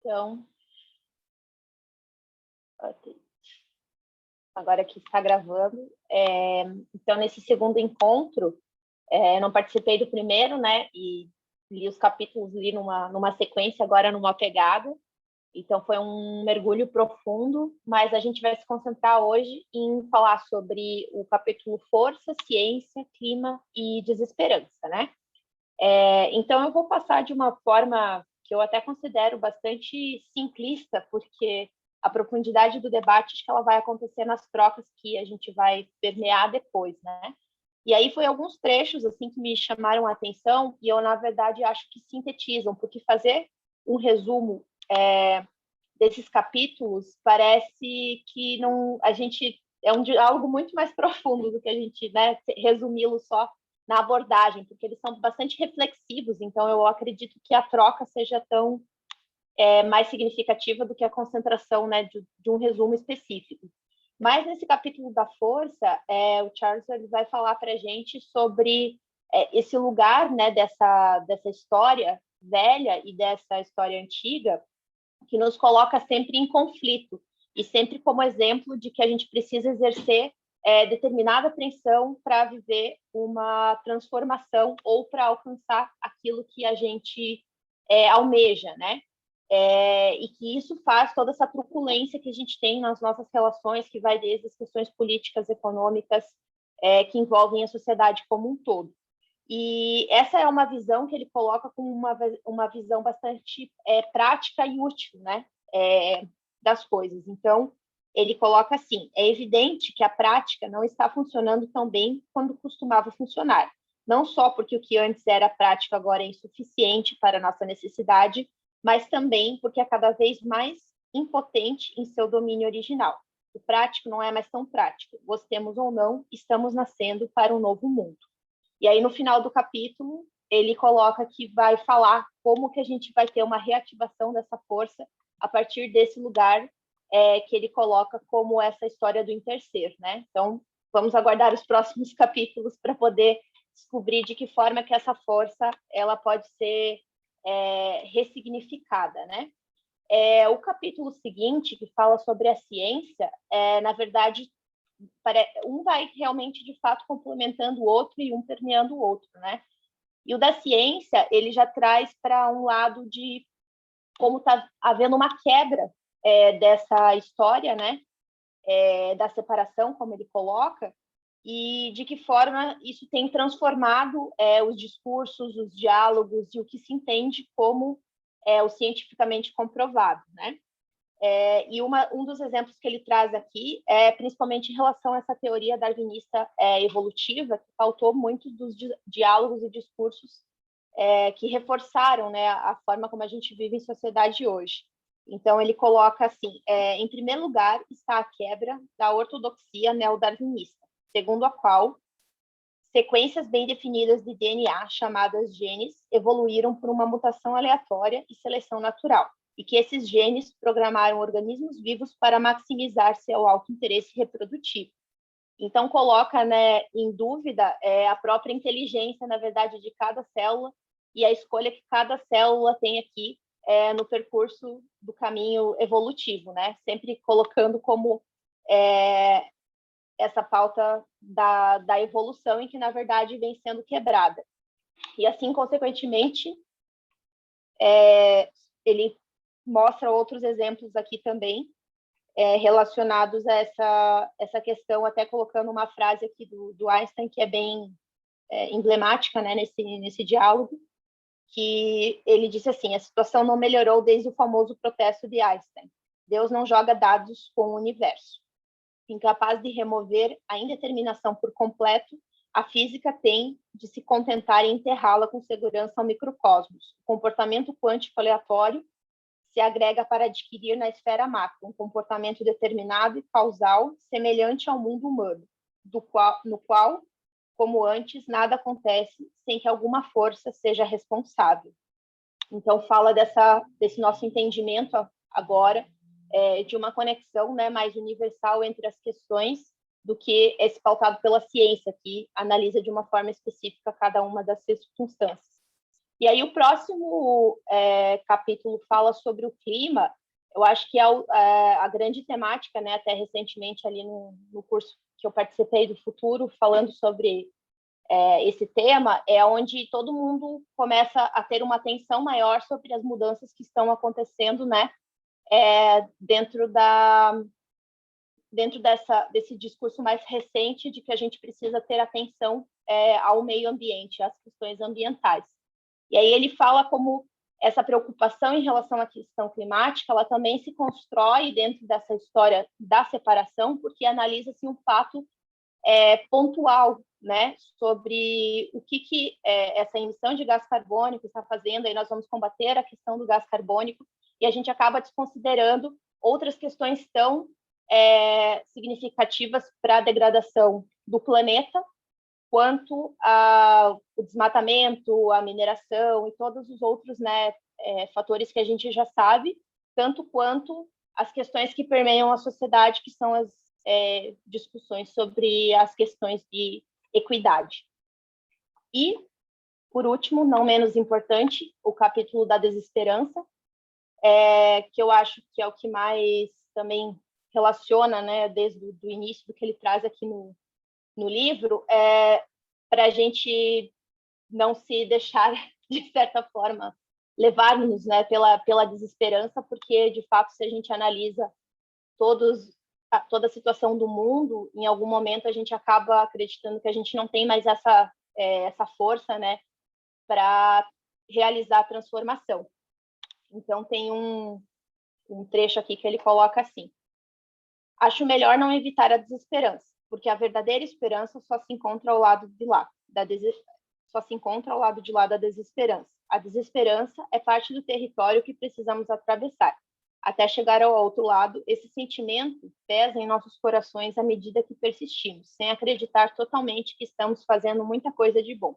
Então, ok. Agora que está gravando. Então, nesse segundo encontro, não participei do primeiro, né? E li os capítulos, li numa sequência, agora numa pegada. Então, foi um mergulho profundo, mas a gente vai se concentrar hoje em falar sobre o capítulo Força, Ciência, Clima e Desesperança, né? Então, eu vou passar de uma forma que eu até considero bastante simplista, porque a profundidade do debate, acho que ela vai acontecer nas trocas que a gente vai permear depois, né? E aí foi alguns trechos assim que me chamaram a atenção e eu, na verdade, acho que sintetizam, porque fazer um resumo desses capítulos parece que não, a gente é um diálogo muito mais profundo do que a gente, né, resumi-lo só na abordagem, porque eles são bastante reflexivos, então eu acredito que a troca seja tão mais significativa do que a concentração, né, de um resumo específico. Mas nesse capítulo da força, o Charles ele vai falar para a gente sobre esse lugar, né, dessa história velha e dessa história antiga, que nos coloca sempre em conflito e sempre como exemplo de que a gente precisa exercer determinada atenção para viver uma transformação ou para alcançar aquilo que a gente almeja, né? E que isso faz toda essa truculência que a gente tem nas nossas relações, que vai desde as questões políticas, econômicas, que envolvem a sociedade como um todo. E essa é uma visão que ele coloca como uma visão bastante prática e útil, né, das coisas. Então, ele coloca assim: é evidente que a prática não está funcionando tão bem quanto costumava funcionar, não só porque o que antes era prática agora é insuficiente para a nossa necessidade, mas também porque é cada vez mais impotente em seu domínio original. O prático não é mais tão prático. Gostemos ou não, estamos nascendo para um novo mundo. E aí, no final do capítulo, ele coloca que vai falar como que a gente vai ter uma reativação dessa força a partir desse lugar que ele coloca como essa história do interser, né? Então, vamos aguardar os próximos capítulos para poder descobrir de que forma que essa força ela pode ser ressignificada, né? O capítulo seguinte, que fala sobre a ciência, na verdade, um vai realmente, de fato, complementando o outro e um permeando o outro, né? E o da ciência, ele já traz para um lado de como está havendo uma quebra dessa história, né? Da separação, como ele coloca, e de que forma isso tem transformado os discursos, os diálogos e o que se entende como o cientificamente comprovado, né? E um dos exemplos que ele traz aqui é principalmente em relação a essa teoria darwinista evolutiva, que pautou muito dos diálogos e discursos que reforçaram, né, a forma como a gente vive em sociedade hoje. Então, ele coloca assim: em primeiro lugar está a quebra da ortodoxia neodarwinista, segundo a qual sequências bem definidas de DNA, chamadas genes, evoluíram por uma mutação aleatória e seleção natural, e que esses genes programaram organismos vivos para maximizar seu alto interesse reprodutivo. Então, coloca, né, em dúvida a própria inteligência, na verdade, de cada célula e a escolha que cada célula tem aqui no percurso do caminho evolutivo, né? Sempre colocando como essa pauta da evolução em que, na verdade, vem sendo quebrada. E, assim, consequentemente, ele mostra outros exemplos aqui também, relacionados a essa questão, até colocando uma frase aqui do Einstein, que é bem emblemática, né, nesse diálogo, que ele disse assim: a situação não melhorou desde o famoso protesto de Einstein. Deus não joga dados com o universo. Incapaz de remover a indeterminação por completo, a física tem de se contentar em enterrá-la com segurança ao microcosmos. O comportamento quântico aleatório se agrega para adquirir na esfera macro um comportamento determinado e causal semelhante ao mundo humano, no qual, como antes, nada acontece sem que alguma força seja responsável. Então, fala desse nosso entendimento agora, de uma conexão, né, mais universal entre as questões do que esse pautado pela ciência, que analisa de uma forma específica cada uma das circunstâncias. E aí o próximo capítulo fala sobre o clima. Eu acho que a grande temática, né, até recentemente ali no curso que eu participei do Futuro, falando sobre esse tema, é onde todo mundo começa a ter uma atenção maior sobre as mudanças que estão acontecendo, né, dentro desse discurso mais recente de que a gente precisa ter atenção ao meio ambiente, às questões ambientais. E aí ele fala como essa preocupação em relação à questão climática, ela também se constrói dentro dessa história da separação, porque analisa-se um fato pontual, né, sobre o que essa emissão de gás carbônico está fazendo. Aí nós vamos combater a questão do gás carbônico e a gente acaba desconsiderando outras questões tão significativas para a degradação do planeta, quanto o desmatamento, a mineração e todos os outros, né, fatores que a gente já sabe, tanto quanto as questões que permeiam a sociedade, que são as discussões sobre as questões de equidade. E, por último, não menos importante, o capítulo da desesperança, que eu acho que é o que mais também relaciona, né, desde o início do que ele traz aqui no livro, para a gente não se deixar, de certa forma, levar-nos, né, pela desesperança, porque, de fato, se a gente analisa toda a situação do mundo, em algum momento a gente acaba acreditando que a gente não tem mais essa força, né, para realizar a transformação. Então, tem um trecho aqui que ele coloca assim: acho melhor não evitar a desesperança, porque a verdadeira esperança só se encontra ao lado de lá da desesperança. A desesperança é parte do território que precisamos atravessar. Até chegar ao outro lado, esse sentimento pesa em nossos corações à medida que persistimos, sem acreditar totalmente que estamos fazendo muita coisa de bom.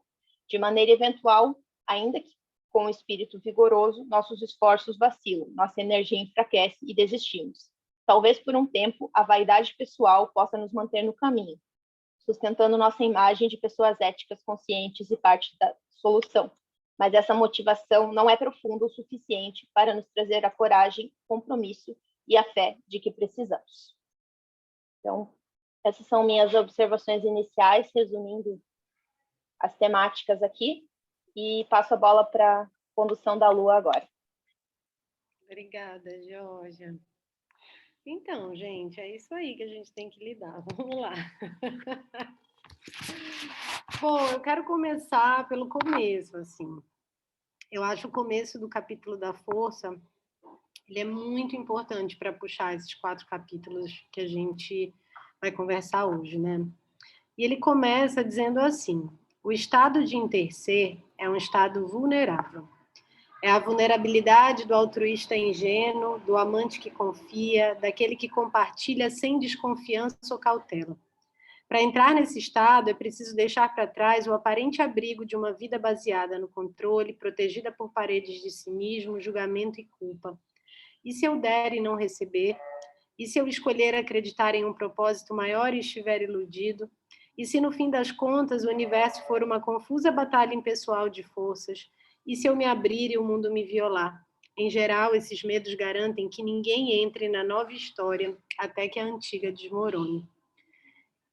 De maneira eventual, ainda que com o espírito vigoroso, nossos esforços vacilam, nossa energia enfraquece e desistimos. Talvez por um tempo a vaidade pessoal possa nos manter no caminho, sustentando nossa imagem de pessoas éticas, conscientes e parte da solução. Mas essa motivação não é profunda o suficiente para nos trazer a coragem, o compromisso e a fé de que precisamos. Então, essas são minhas observações iniciais, resumindo as temáticas aqui, e passo a bola para a condução da Lu agora. Obrigada, Georgia. Então, gente, é isso aí que a gente tem que lidar. Vamos lá. Bom, eu quero começar pelo começo, assim. Eu acho o começo do capítulo da força, ele é muito importante para puxar esses 4 capítulos que a gente vai conversar hoje, né? E ele começa dizendo assim: o estado de interser é um estado vulnerável. É a vulnerabilidade do altruísta ingênuo, do amante que confia, daquele que compartilha sem desconfiança ou cautela. Para entrar nesse estado, é preciso deixar para trás o aparente abrigo de uma vida baseada no controle, protegida por paredes de cinismo, julgamento e culpa. E se eu der e não receber? E se eu escolher acreditar em um propósito maior e estiver iludido? E se no fim das contas o universo for uma confusa batalha impessoal de forças? E se eu me abrir e o mundo me violar? Em geral, esses medos garantem que ninguém entre na nova história até que a antiga desmorone.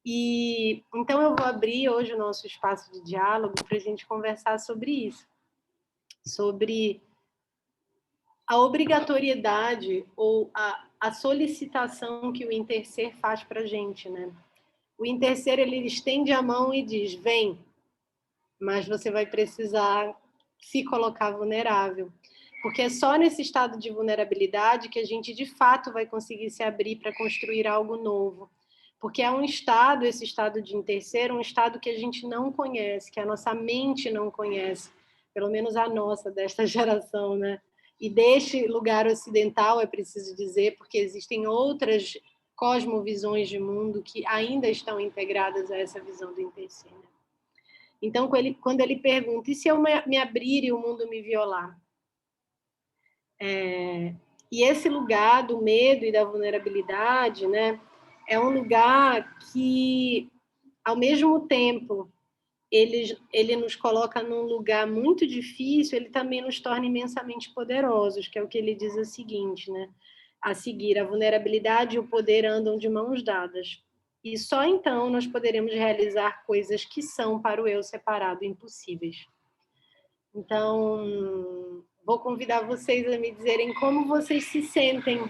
E então eu vou abrir hoje o nosso espaço de diálogo para a gente conversar sobre isso, sobre a obrigatoriedade ou a solicitação que o interser faz para a gente, né? O interser, ele estende a mão e diz: vem, mas você vai precisar se colocar vulnerável, porque é só nesse estado de vulnerabilidade que a gente de fato vai conseguir se abrir para construir algo novo. Porque é um estado, esse estado de interser, um estado que a gente não conhece, que a nossa mente não conhece, pelo menos a nossa, desta geração, né? E deste lugar ocidental, é preciso dizer, porque existem outras cosmovisões de mundo que ainda estão integradas a essa visão do interser. Né? Então, quando ele pergunta, e se eu me abrir e o mundo me violar? E esse lugar do medo e da vulnerabilidade, né? É um lugar que, ao mesmo tempo ele nos coloca num lugar muito difícil, ele também nos torna imensamente poderosos, que é o que ele diz o seguinte, né? A seguir, a vulnerabilidade e o poder andam de mãos dadas. E só então nós poderemos realizar coisas que são, para o eu separado, impossíveis. Então, vou convidar vocês a me dizerem como vocês se sentem,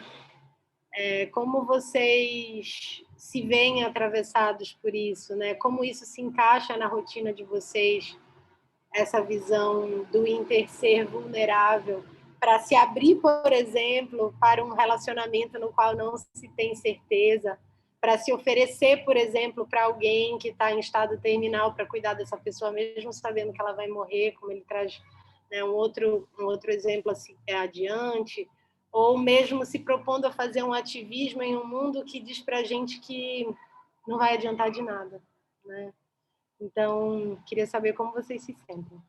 como vocês se veem atravessados por isso, né? Como isso se encaixa na rotina de vocês, essa visão do inter ser vulnerável, para se abrir, por exemplo, para um relacionamento no qual não se tem certeza, para se oferecer, por exemplo, para alguém que está em estado terminal para cuidar dessa pessoa, mesmo sabendo que ela vai morrer, como ele traz, né, um outro exemplo assim, adiante, ou mesmo se propondo a fazer um ativismo em um mundo que diz para a gente que não vai adiantar de nada, né? Então, queria saber como vocês se sentem.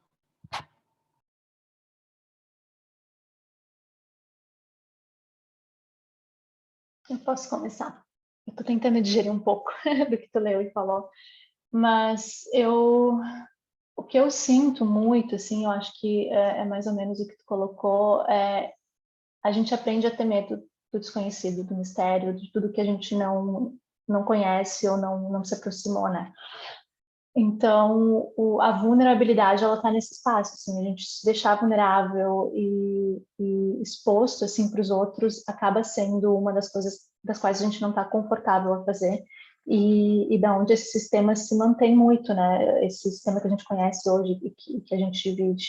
Eu posso começar. Eu tô tentando digerir um pouco do que tu leu e falou, mas o que eu sinto muito, assim, eu acho que é mais ou menos o que tu colocou, a gente aprende a ter medo do desconhecido, do mistério, de tudo que a gente não conhece ou não se aproximou, né? Então, a vulnerabilidade, ela está nesse espaço, assim, a gente se deixar vulnerável e exposto, assim, para os outros, acaba sendo uma das coisas das quais a gente não está confortável a fazer, e da onde esse sistema se mantém muito, né, esse sistema que a gente conhece hoje e que a gente divide.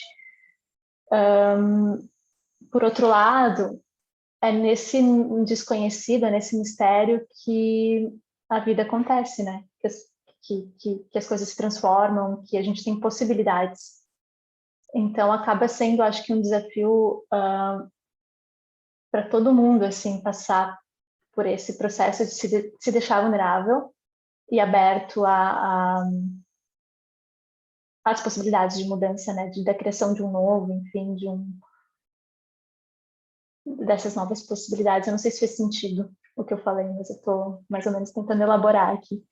Por outro lado, é nesse desconhecido, é nesse mistério que a vida acontece, né, que as coisas se transformam, que a gente tem possibilidades. Então, acaba sendo, acho que, um desafio para todo mundo, assim, passar por esse processo de se deixar vulnerável e aberto às possibilidades de mudança, né, da criação de um novo, enfim, dessas novas possibilidades. Eu não sei se fez sentido o que eu falei, mas eu estou mais ou menos tentando elaborar aqui.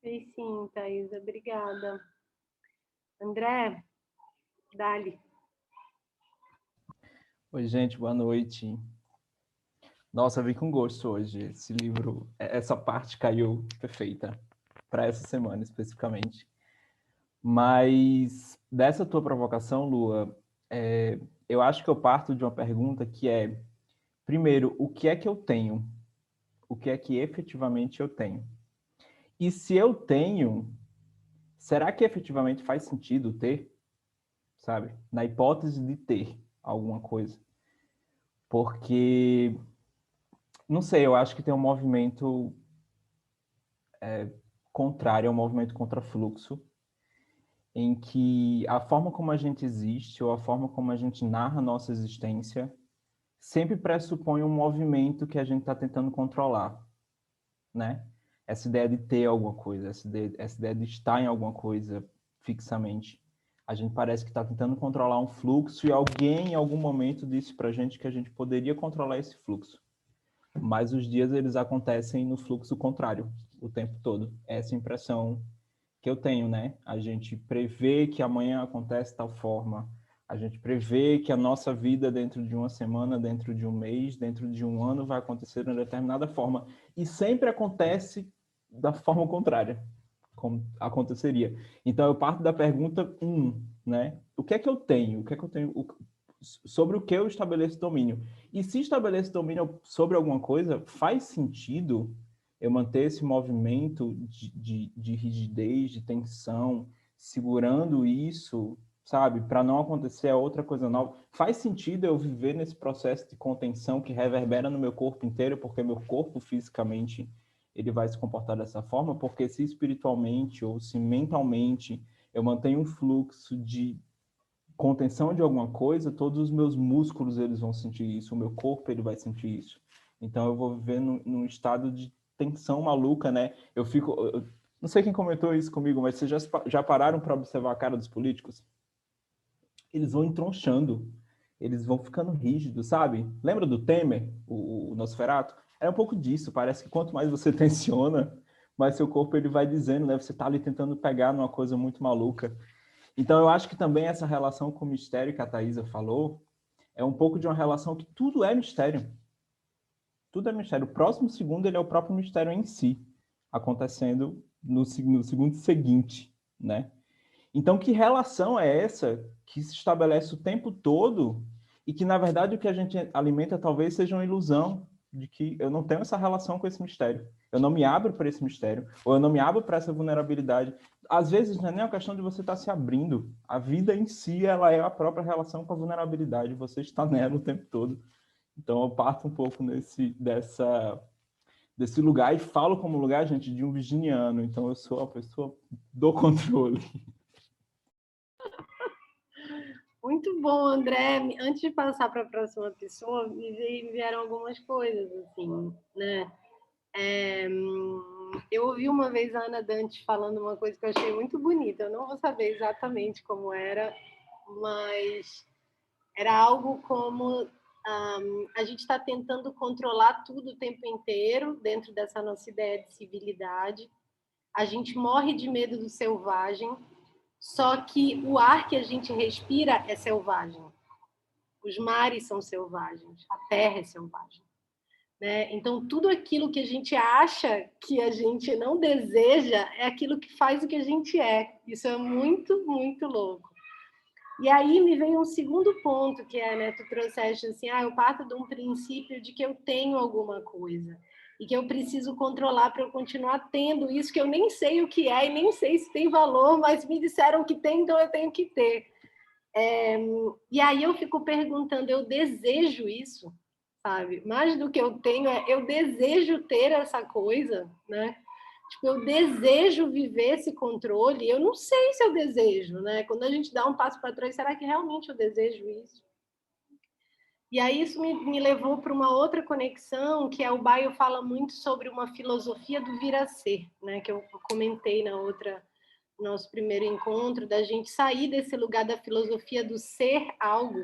Sim, Thaisa, obrigada. André, dali. Oi, gente, boa noite. Nossa, eu vim com gosto hoje. Esse livro, essa parte caiu perfeita para essa semana especificamente. Mas dessa tua provocação, Lua, eu acho que eu parto de uma pergunta que é, primeiro, o que é que eu tenho? O que é que efetivamente eu tenho? E se eu tenho, será que efetivamente faz sentido ter? Sabe? Na hipótese de ter alguma coisa. Porque, não sei, eu acho que tem um movimento contrário, é um movimento contra fluxo, em que a forma como a gente existe ou a forma como a gente narra a nossa existência sempre pressupõe um movimento que a gente está tentando controlar, né? Essa ideia de ter alguma coisa, essa ideia de estar em alguma coisa fixamente. A gente parece que está tentando controlar um fluxo e alguém em algum momento disse para a gente que a gente poderia controlar esse fluxo. Mas os dias eles acontecem no fluxo contrário o tempo todo. Essa impressão que eu tenho, né? A gente prevê que amanhã acontece tal forma, a gente prevê que a nossa vida dentro de uma semana, dentro de um mês, dentro de um ano vai acontecer de uma determinada forma. E sempre acontece da forma contrária, como aconteceria. Então, eu parto da pergunta 1, né? O que é que eu tenho? O que é que eu tenho? Sobre o que eu estabeleço domínio? E se estabeleço domínio sobre alguma coisa, faz sentido eu manter esse movimento de rigidez, de tensão, segurando isso, sabe, para não acontecer outra coisa nova? Faz sentido eu viver nesse processo de contenção que reverbera no meu corpo inteiro, porque meu corpo fisicamente ele vai se comportar dessa forma? Porque se espiritualmente ou se mentalmente eu mantenho um fluxo de contenção de alguma coisa, todos os meus músculos eles vão sentir isso, o meu corpo ele vai sentir isso. Então eu vou viver num estado de tensão maluca, né? Eu não sei quem comentou isso comigo, mas vocês já pararam para observar a cara dos políticos? Eles vão entronchando, eles vão ficando rígidos, sabe? Lembra do Temer, o Nosferatu? É um pouco disso, parece que quanto mais você tensiona, mas seu corpo ele vai dizendo, né? Você está ali tentando pegar numa coisa muito maluca. Então, eu acho que também essa relação com o mistério que a Thaisa falou é um pouco de uma relação que tudo é mistério. Tudo é mistério. O próximo segundo ele é o próprio mistério em si, acontecendo no segundo seguinte, né? Então, que relação é essa que se estabelece o tempo todo e que, na verdade, o que a gente alimenta talvez seja uma ilusão de que eu não tenho essa relação com esse mistério. Eu não me abro para esse mistério, ou eu não me abro para essa vulnerabilidade. Às vezes, não é nem uma questão de você estar se abrindo. A vida em si, ela é a própria relação com a vulnerabilidade. Você está nela o tempo todo. Então, eu parto um pouco desse lugar e falo como lugar, gente, de um virginiano. Então, eu sou a pessoa do controle. Muito bom, André. Antes de passar para a próxima pessoa, me vieram algumas coisas, assim, né? Eu ouvi uma vez a Ana Dante falando uma coisa que eu achei muito bonita. Eu não vou saber exatamente como era, mas era algo como a gente está tentando controlar tudo o tempo inteiro dentro dessa nossa ideia de civilidade. A gente morre de medo do selvagem, só que o ar que a gente respira é selvagem. Os mares são selvagens, a terra é selvagem. Né? Então, tudo aquilo que a gente acha que a gente não deseja é aquilo que faz o que a gente é. Isso é muito, muito louco. E aí me veio um segundo ponto, que é, né, tu trouxeste assim, eu parto de um princípio de que eu tenho alguma coisa e que eu preciso controlar para eu continuar tendo isso que eu nem sei o que é e nem sei se tem valor, mas me disseram que tem, então eu tenho que ter. E aí eu fico perguntando, eu desejo isso, sabe? Mais do que eu tenho, eu desejo ter essa coisa, né? Tipo, eu desejo viver esse controle, eu não sei se eu desejo, né? Quando a gente dá um passo para trás, será que realmente eu desejo isso? E aí isso me levou para uma outra conexão, que é o Baio fala muito sobre uma filosofia do vir a ser, né? Que eu comentei no nosso primeiro encontro, da gente sair desse lugar da filosofia do ser algo,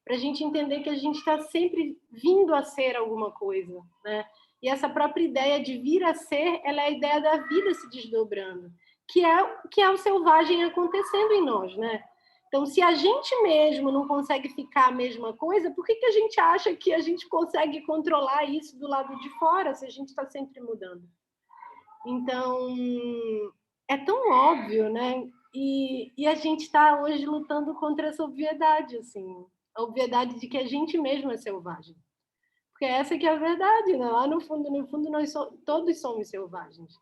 para a gente entender que a gente está sempre vindo a ser alguma coisa, né? E essa própria ideia de vir a ser, ela é a ideia da vida se desdobrando, que é o selvagem acontecendo em nós, né? Então, se a gente mesmo não consegue ficar a mesma coisa, por que a gente acha que a gente consegue controlar isso do lado de fora, se a gente está sempre mudando? Então, é tão óbvio, né? E a gente está hoje lutando contra essa obviedade, assim, a obviedade de que a gente mesmo é selvagem. Porque essa que é a verdade, né? Lá no fundo, nós todos somos selvagens.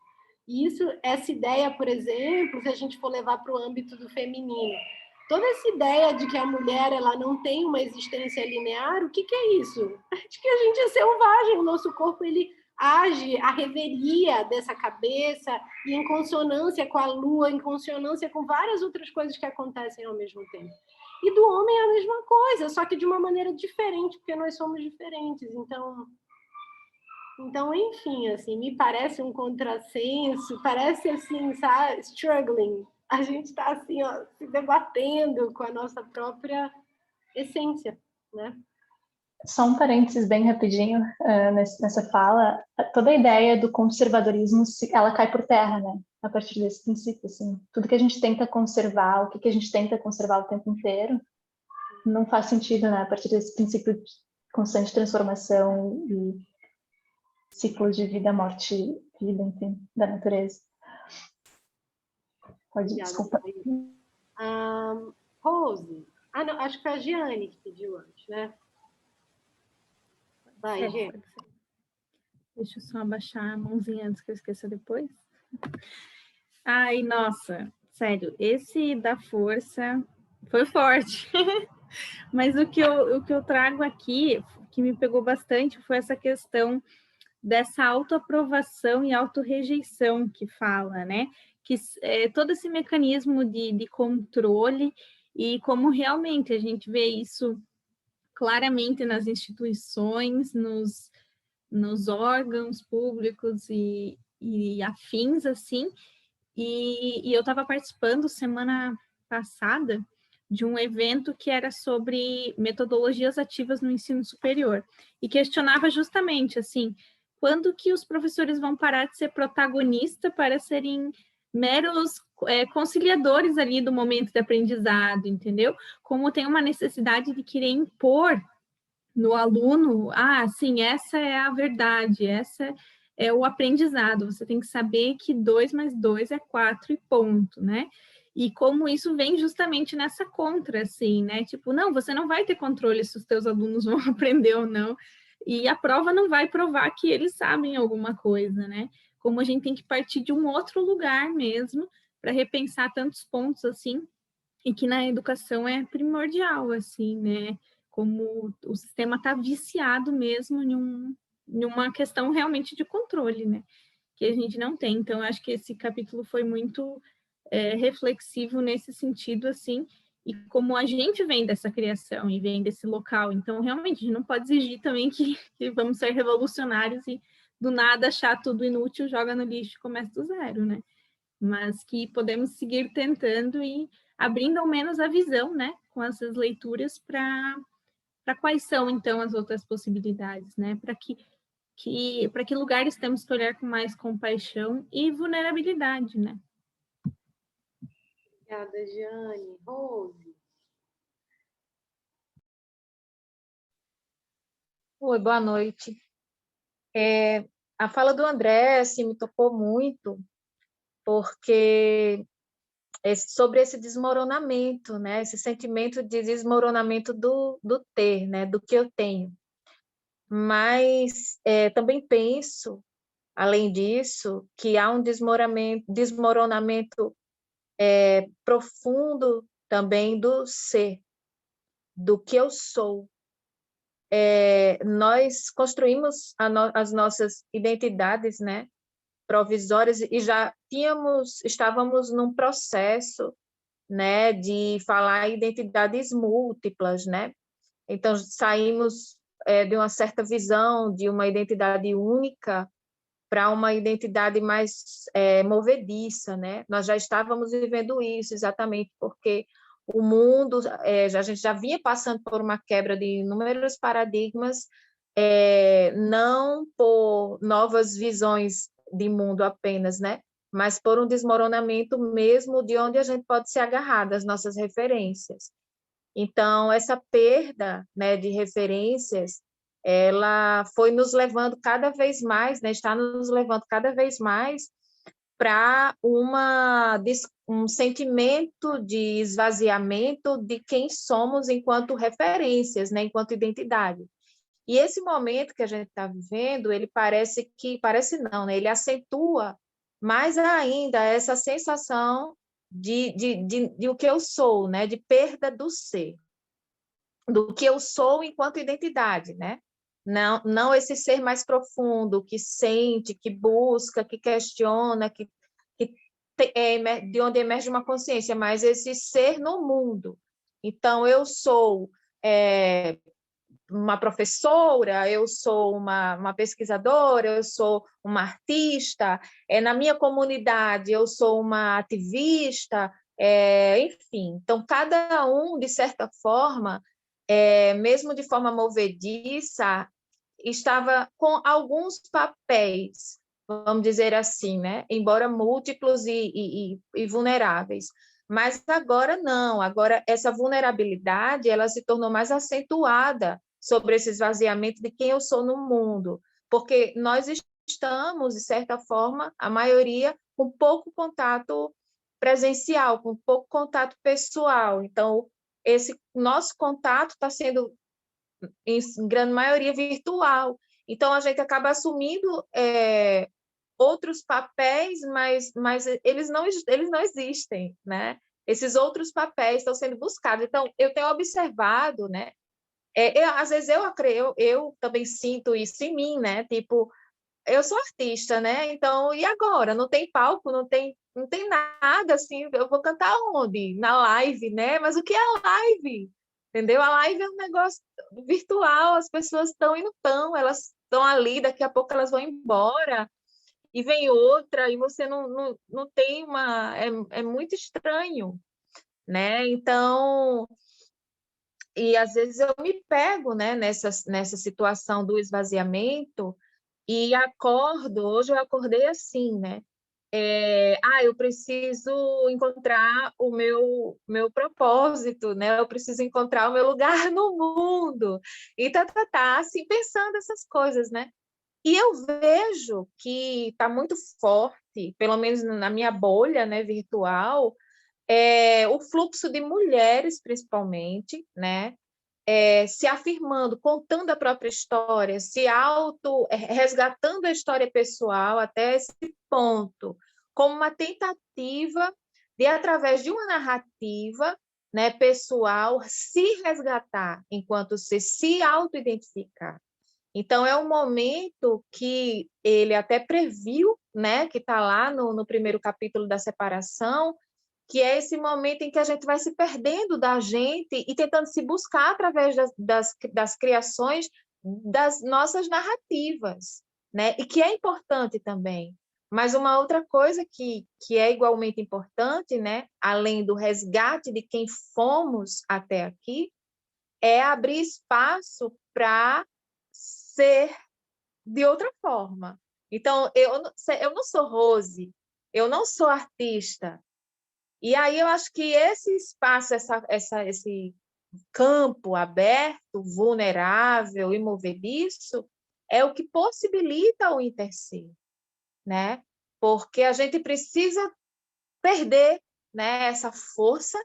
E essa ideia, por exemplo, se a gente for levar para o âmbito do feminino, toda essa ideia de que a mulher ela não tem uma existência linear, o que é isso? De que a gente é selvagem, o nosso corpo ele age a revelia dessa cabeça e em consonância com a lua, em consonância com várias outras coisas que acontecem ao mesmo tempo. E do homem é a mesma coisa, só que de uma maneira diferente, porque nós somos diferentes. Então, enfim, assim, me parece um contrassenso, parece assim, sabe, struggling. A gente está assim, ó, se debatendo com a nossa própria essência, né? Só um parênteses bem rapidinho nessa fala. Toda a ideia do conservadorismo, ela cai por terra, né? A partir desse princípio, assim. Tudo que a gente tenta conservar, o que a gente tenta conservar o tempo inteiro, não faz sentido, né? A partir desse princípio de constante transformação e ciclos de vida, morte, vida, enfim, da natureza. Pode, desculpa. Rose. Não, acho que foi a Giane que pediu antes, né? Vai, Gê. Deixa eu só abaixar a mãozinha antes que eu esqueça depois. Ai, nossa, sério, esse da força foi forte. Mas o que eu trago aqui, que me pegou bastante, foi essa questão dessa autoaprovação e autorrejeição que fala, né? Que todo esse mecanismo de controle e como realmente a gente vê isso claramente nas instituições, nos órgãos públicos e afins, assim. E eu estava participando semana passada de um evento que era sobre metodologias ativas no ensino superior e questionava justamente, assim, quando que os professores vão parar de ser protagonista para serem meros conciliadores ali do momento de aprendizado, entendeu? Como tem uma necessidade de querer impor no aluno, sim, essa é a verdade, essa é o aprendizado, você tem que saber que 2 mais 2 é 4 e ponto, né? E como isso vem justamente nessa contra, assim, né? Tipo, não, você não vai ter controle se os teus alunos vão aprender ou não, e a prova não vai provar que eles sabem alguma coisa, né? Como a gente tem que partir de um outro lugar mesmo, para repensar tantos pontos, assim, e que na educação é primordial, assim, né? Como o sistema está viciado mesmo em uma questão realmente de controle, né? Que a gente não tem. Então, eu acho que esse capítulo foi muito reflexivo nesse sentido, assim, e como a gente vem dessa criação e vem desse local. Então, realmente, a gente não pode exigir também que vamos ser revolucionários e do nada achar tudo inútil, joga no lixo e começa do zero, né? Mas que podemos seguir tentando e abrindo ao menos a visão, né, com essas leituras para quais são então as outras possibilidades, né? Para que lugares temos que olhar com mais compaixão e vulnerabilidade, né? Obrigada, Jeane. Rose. Oi, boa noite. A fala do André assim, me tocou muito, porque sobre esse desmoronamento, né? Esse sentimento de desmoronamento do ter, né? Do que eu tenho. Mas também penso, além disso, que há um desmoronamento profundo também do ser, do que eu sou. Nós construímos as nossas identidades, né, provisórias, e já estávamos num processo, né, de falar identidades múltiplas, né? Então saímos de uma certa visão de uma identidade única para uma identidade mais movediça, né? Nós já estávamos vivendo isso exatamente porque o mundo, a gente já vinha passando por uma quebra de inúmeros paradigmas, não por novas visões de mundo apenas, né? Mas por um desmoronamento mesmo de onde a gente pode se agarrar, das nossas referências. Então, essa perda, né, de referências, ela foi nos levando cada vez mais, né, está nos levando cada vez mais para um sentimento de esvaziamento de quem somos enquanto referências, né, enquanto identidade. E esse momento que a gente está vivendo, ele parece não, né, ele acentua mais ainda essa sensação de o que eu sou, né, de perda do ser, do que eu sou enquanto identidade, né? Não esse ser mais profundo, que sente, que busca, que questiona, de onde emerge uma consciência, mas esse ser no mundo. Então, eu sou uma professora, eu sou uma pesquisadora, eu sou uma artista, na minha comunidade eu sou uma ativista, enfim. Então, cada um, de certa forma, mesmo de forma movediça, estava com alguns papéis, vamos dizer assim, né? Embora múltiplos e vulneráveis. Mas agora não, agora essa vulnerabilidade ela se tornou mais acentuada sobre esse esvaziamento de quem eu sou no mundo, porque nós estamos, de certa forma, a maioria, com pouco contato presencial, com pouco contato pessoal. Então, esse nosso contato está sendo, em grande maioria, virtual. Então, a gente acaba assumindo outros papéis, mas eles não existem, né? Esses outros papéis estão sendo buscados. Então, eu tenho observado, né? Às vezes eu também sinto isso em mim, né? Tipo, eu sou artista, né? Então, e agora? Não tem palco, não tem nada assim. Eu vou cantar onde? Na live, né? Mas o que é a live? Entendeu? A live é um negócio virtual, as pessoas estão e não estão, elas estão ali, daqui a pouco elas vão embora e vem outra, e você não tem uma... É muito estranho, né? Então, e às vezes eu me pego, né, nessa situação do esvaziamento, E hoje eu acordei assim, né? Eu preciso encontrar o meu propósito, né? Eu preciso encontrar o meu lugar no mundo. E assim, pensando essas coisas, né? E eu vejo que está muito forte, pelo menos na minha bolha, né, virtual, o fluxo de mulheres, principalmente, né? Se afirmando, contando a própria história, resgatando a história pessoal até esse ponto, como uma tentativa de, através de uma narrativa, né, pessoal, se resgatar enquanto se auto-identificar. Então, é um momento que ele até previu, né, que está lá no primeiro capítulo da separação, que é esse momento em que a gente vai se perdendo da gente e tentando se buscar através das criações das nossas narrativas, né? E que é importante também. Mas uma outra coisa que é igualmente importante, né? Além do resgate de quem fomos até aqui, é abrir espaço para ser de outra forma. Então, eu não sou Rose, eu não sou artista. E aí eu acho que esse espaço, esse campo aberto, vulnerável e movediço, é o que possibilita o interser, né? Porque a gente precisa perder, né, essa força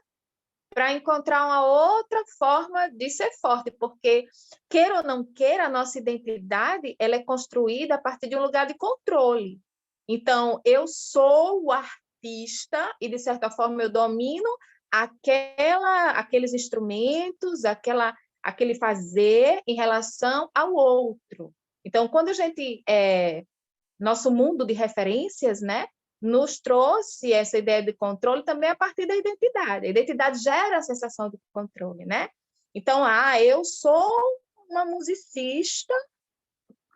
para encontrar uma outra forma de ser forte, porque, queira ou não queira, a nossa identidade ela é construída a partir de um lugar de controle. Então, eu sou o artista e, de certa forma, eu domino aqueles instrumentos, aquele fazer em relação ao outro. Então, quando a gente... nosso mundo de referências, né, nos trouxe essa ideia de controle também a partir da identidade. A identidade gera a sensação de controle, né? Então, eu sou uma musicista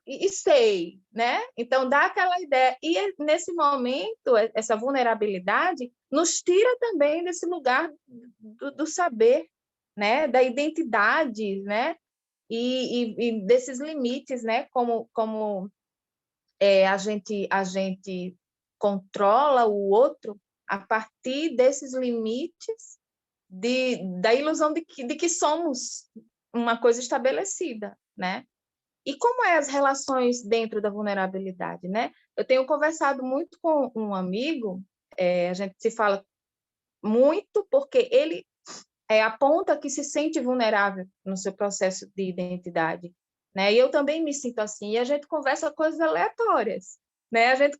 e sei, né? Então, dá aquela ideia. E, nesse momento, essa vulnerabilidade nos tira também desse lugar do saber, né? Da identidade, né? E desses limites, né? Como a gente controla o outro a partir desses limites da ilusão de que somos uma coisa estabelecida, né? E como é as relações dentro da vulnerabilidade, né? Eu tenho conversado muito com um amigo, a gente se fala muito porque ele aponta que se sente vulnerável no seu processo de identidade, né? E eu também me sinto assim, e a gente conversa coisas aleatórias, né? A gente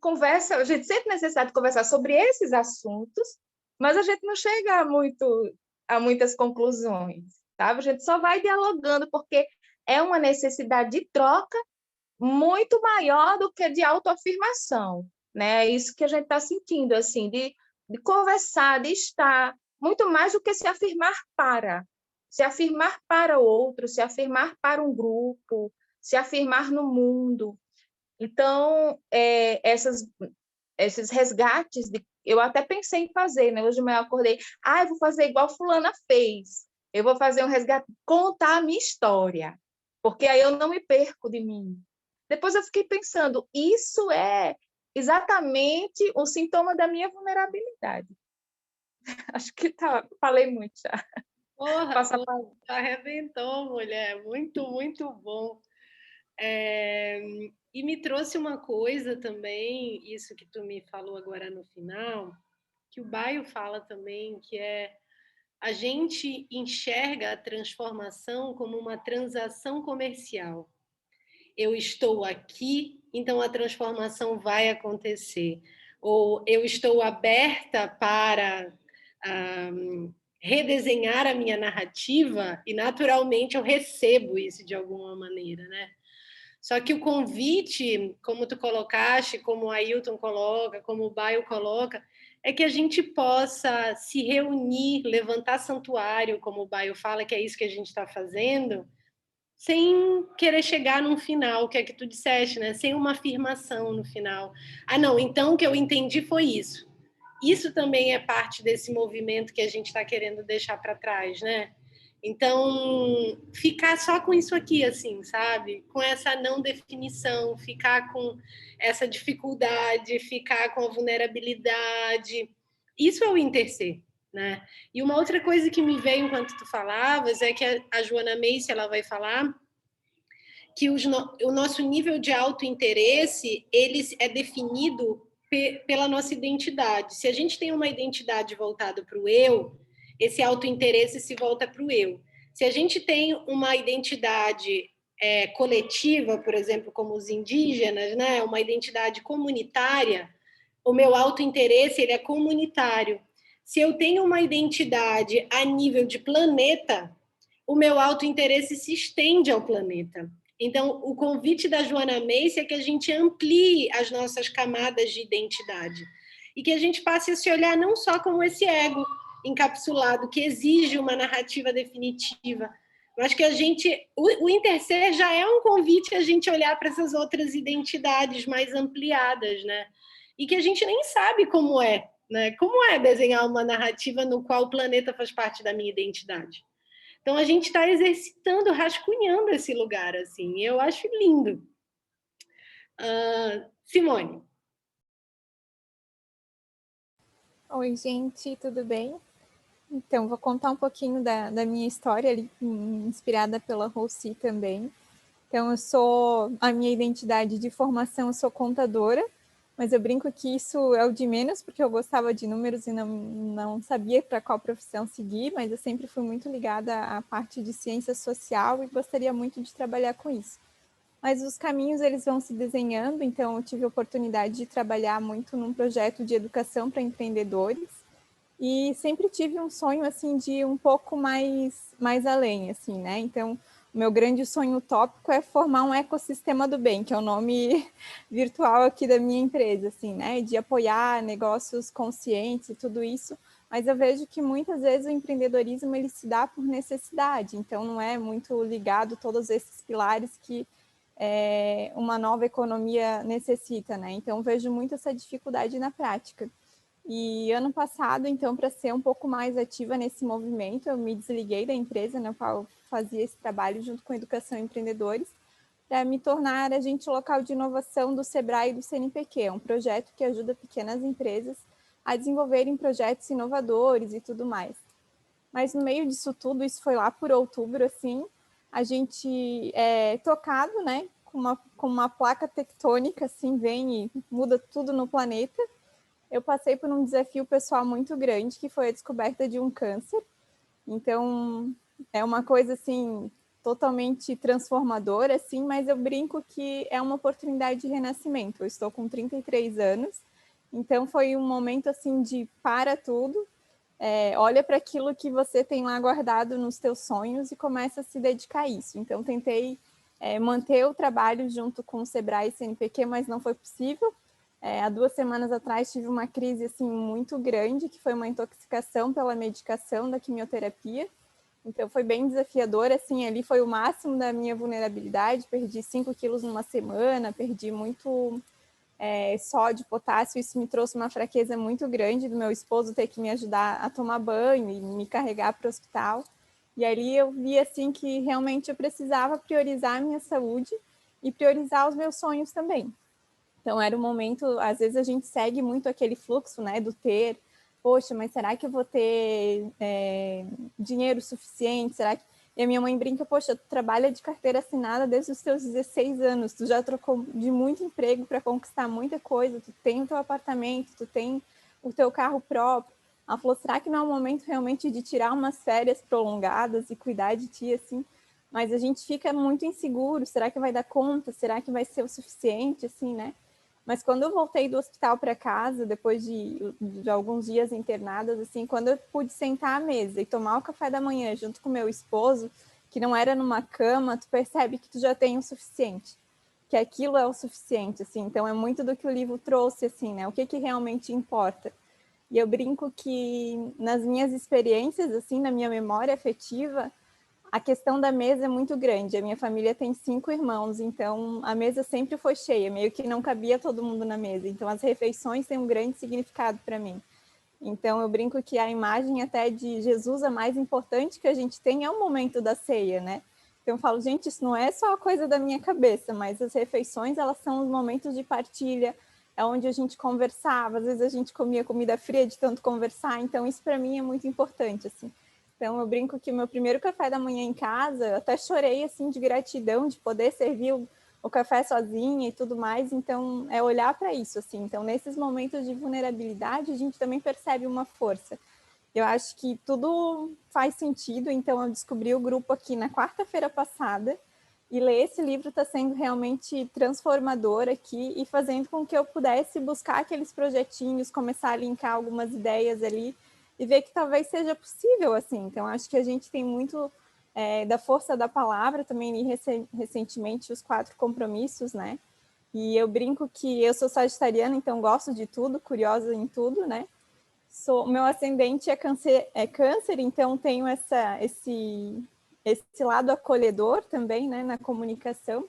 sempre necessita conversar sobre esses assuntos, mas a gente não chega a muitas conclusões, sabe? A gente só vai dialogando, porque é uma necessidade de troca muito maior do que de autoafirmação, né? É isso que a gente está sentindo, assim, de conversar, de estar, muito mais do que se afirmar para o outro, se afirmar para um grupo, se afirmar no mundo. Então, esses resgates, eu até pensei em fazer, né? Hoje de manhã eu acordei, eu vou fazer igual fulana fez, eu vou fazer um resgate, contar a minha história, porque aí eu não me perco de mim. Depois eu fiquei pensando, isso é exatamente o sintoma da minha vulnerabilidade. Acho que falei muito já. Porra, arrebentou, mulher. Muito, muito bom. E me trouxe uma coisa também, isso que tu me falou agora no final, que o Baio fala também, que é a gente enxerga a transformação como uma transação comercial. Eu estou aqui, então a transformação vai acontecer. Ou eu estou aberta para redesenhar a minha narrativa e, naturalmente, eu recebo isso de alguma maneira, né? Só que o convite, como tu colocaste, como o Ailton coloca, como o Baio coloca, é que a gente possa se reunir, levantar santuário, como o Baio fala, que é isso que a gente está fazendo, sem querer chegar num final, que é que tu disseste, né? Sem uma afirmação no final. Não, então o que eu entendi foi isso. Isso também é parte desse movimento que a gente está querendo deixar para trás, né? Então, ficar só com isso aqui, assim, sabe? Com essa não definição, ficar com essa dificuldade, ficar com a vulnerabilidade. Isso é o interser, né? E uma outra coisa que me veio enquanto tu falavas é que a Joana Macy, ela vai falar que o nosso nível de autointeresse, ele é definido pela nossa identidade. Se a gente tem uma identidade voltada para o eu, esse autointeresse se volta para o eu. Se a gente tem uma identidade coletiva, por exemplo, como os indígenas, né, uma identidade comunitária, o meu autointeresse ele é comunitário. Se eu tenho uma identidade a nível de planeta, o meu autointeresse se estende ao planeta. Então, o convite da Joana Macy é que a gente amplie as nossas camadas de identidade e que a gente passe a se olhar não só como esse ego encapsulado que exige uma narrativa definitiva, mas que a gente, o interser já é um convite a gente olhar para essas outras identidades mais ampliadas, né? E que a gente nem sabe como é, né? Como é desenhar uma narrativa no qual o planeta faz parte da minha identidade? Então, a gente está exercitando, rascunhando esse lugar, assim. Eu acho lindo. Simone. Oi, gente, tudo bem? Então, vou contar um pouquinho da minha história, ali, inspirada pela Roussi também. Então, a minha identidade de formação, eu sou contadora, mas eu brinco que isso é o de menos, porque eu gostava de números e não sabia para qual profissão seguir, mas eu sempre fui muito ligada à parte de ciência social e gostaria muito de trabalhar com isso. Mas os caminhos, eles vão se desenhando, então eu tive a oportunidade de trabalhar muito num projeto de educação para empreendedores e sempre tive um sonho, assim, de ir um pouco mais além, assim, né? Então, o meu grande sonho utópico é formar um ecossistema do bem, que é o nome virtual aqui da minha empresa, assim, né? De apoiar negócios conscientes e tudo isso, mas eu vejo que muitas vezes o empreendedorismo ele se dá por necessidade, então não é muito ligado a todos esses pilares que uma nova economia necessita, né? Então vejo muito essa dificuldade na prática. E ano passado, então, para ser um pouco mais ativa nesse movimento, eu me desliguei da empresa na qual fazia esse trabalho junto com Educação e Empreendedores, para me tornar agente local de inovação do Sebrae e do CNPq, um projeto que ajuda pequenas empresas a desenvolverem projetos inovadores e tudo mais. Mas no meio disso tudo, isso foi lá por outubro, assim, a gente tocado, né, com uma placa tectônica, assim, vem e muda tudo no planeta. Eu passei por um desafio pessoal muito grande, que foi a descoberta de um câncer. Então, é uma coisa, assim, totalmente transformadora, assim, mas eu brinco que é uma oportunidade de renascimento. Eu estou com 33 anos, então foi um momento, assim, de para tudo, olha para aquilo que você tem lá guardado nos teus sonhos e começa a se dedicar a isso. Então, tentei manter o trabalho junto com o Sebrae e CNPq, mas não foi possível. Há 2 semanas atrás tive uma crise assim, muito grande, que foi uma intoxicação pela medicação da quimioterapia. Então foi bem desafiador, assim, ali foi o máximo da minha vulnerabilidade, perdi 5 quilos numa semana, perdi muito sódio, potássio, isso me trouxe uma fraqueza muito grande do meu esposo ter que me ajudar a tomar banho e me carregar para o hospital. E ali eu vi assim que realmente eu precisava priorizar a minha saúde e priorizar os meus sonhos também. Então, era um momento, às vezes a gente segue muito aquele fluxo, né, do ter, poxa, mas será que eu vou ter dinheiro suficiente? Será que... E a minha mãe brinca, poxa, tu trabalha de carteira assinada desde os teus 16 anos, tu já trocou de muito emprego para conquistar muita coisa, tu tem o teu apartamento, tu tem o teu carro próprio. Ela falou, será que não é um momento realmente de tirar umas férias prolongadas e cuidar de ti, assim? Mas a gente fica muito inseguro, será que vai dar conta? Será que vai ser o suficiente, assim, né? Mas quando eu voltei do hospital para casa, depois de alguns dias internadas, assim, quando eu pude sentar à mesa e tomar o café da manhã junto com meu esposo, que não era numa cama, tu percebe que tu já tem o suficiente, que aquilo é o suficiente, assim. Então é muito do que o livro trouxe, assim, né? O que realmente importa. E eu brinco que nas minhas experiências, assim, na minha memória afetiva, a questão da mesa é muito grande. A minha família tem 5 irmãos, então a mesa sempre foi cheia, meio que não cabia todo mundo na mesa. Então as refeições têm um grande significado para mim. Então, eu brinco que a imagem até de Jesus, a mais importante que a gente tem é o momento da ceia, né? Então, eu falo, gente, isso não é só coisa da minha cabeça, mas as refeições, elas são os momentos de partilha, é onde a gente conversava, às vezes a gente comia comida fria de tanto conversar, então isso para mim é muito importante, assim. Então, eu brinco que o meu primeiro café da manhã em casa, eu até chorei, assim, de gratidão, de poder servir o café sozinha e tudo mais, então é olhar para isso, assim. Então, nesses momentos de vulnerabilidade, a gente também percebe uma força. Eu acho que tudo faz sentido, então eu descobri o grupo aqui na quarta-feira passada, e ler esse livro está sendo realmente transformador aqui e fazendo com que eu pudesse buscar aqueles projetinhos, começar a linkar algumas ideias ali e ver que talvez seja possível, assim. Então, acho que a gente tem muito da força da palavra, também li recentemente os 4 compromissos, né? E eu brinco que eu sou sagitariana, então gosto de tudo, curiosa em tudo, né? Meu ascendente é câncer, então tenho esse lado acolhedor também, né, na comunicação.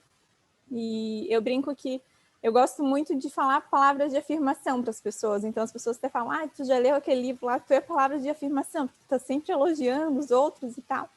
E eu brinco que eu gosto muito de falar palavras de afirmação para as pessoas. Então, as pessoas até falam, tu já leu aquele livro lá, tu é palavras de afirmação, porque tu está sempre elogiando os outros e tal.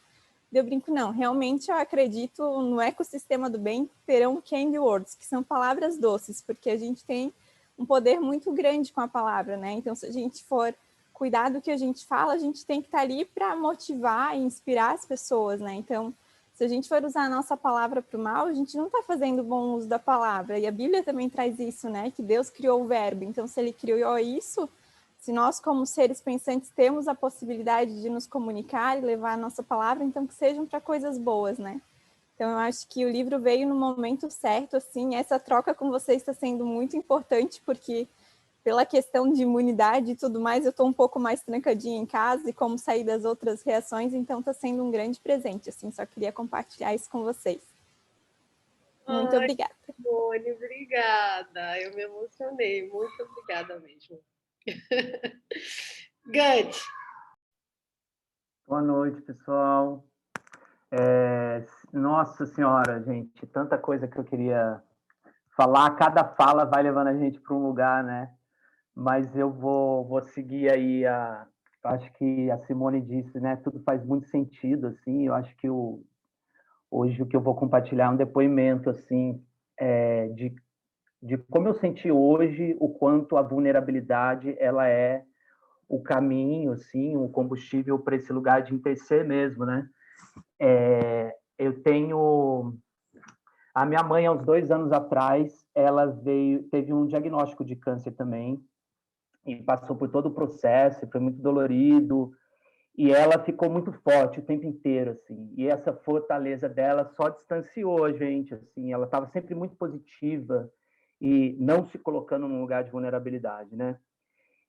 Eu brinco, não, realmente eu acredito no ecossistema do bem, terão candy words, que são palavras doces, porque a gente tem um poder muito grande com a palavra, né? Então, se a gente for cuidar do que a gente fala, a gente tem que estar ali para motivar e inspirar as pessoas, né? Então, se a gente for usar a nossa palavra para o mal, a gente não está fazendo bom uso da palavra. E a Bíblia também traz isso, né? Que Deus criou o verbo. Então, se ele criou isso, se nós, como seres pensantes, temos a possibilidade de nos comunicar e levar a nossa palavra, então que sejam para coisas boas, né? Então, eu acho que o livro veio no momento certo, assim, essa troca com vocês está sendo muito importante, porque pela questão de imunidade e tudo mais, eu estou um pouco mais trancadinha em casa e como sair das outras reações, então está sendo um grande presente, assim, só queria compartilhar isso com vocês. Muito obrigada. Simone, obrigada. Eu me emocionei. Muito obrigada mesmo. Gante. Boa noite, pessoal. Nossa Senhora, gente, tanta coisa que eu queria falar. Cada fala vai levando a gente para um lugar, né? Mas eu vou seguir aí acho que a Simone disse, né? Tudo faz muito sentido, assim. Eu acho que hoje o que eu vou compartilhar é um depoimento, assim, de como eu senti hoje o quanto a vulnerabilidade ela é o caminho, assim, o combustível para esse lugar de interceder mesmo, né? Eu tenho a minha mãe, há uns 2 anos atrás, ela teve um diagnóstico de câncer também e passou por todo o processo, foi muito dolorido, e ela ficou muito forte o tempo inteiro, assim, e essa fortaleza dela só distanciou a gente, assim, ela estava sempre muito positiva e não se colocando num lugar de vulnerabilidade, né?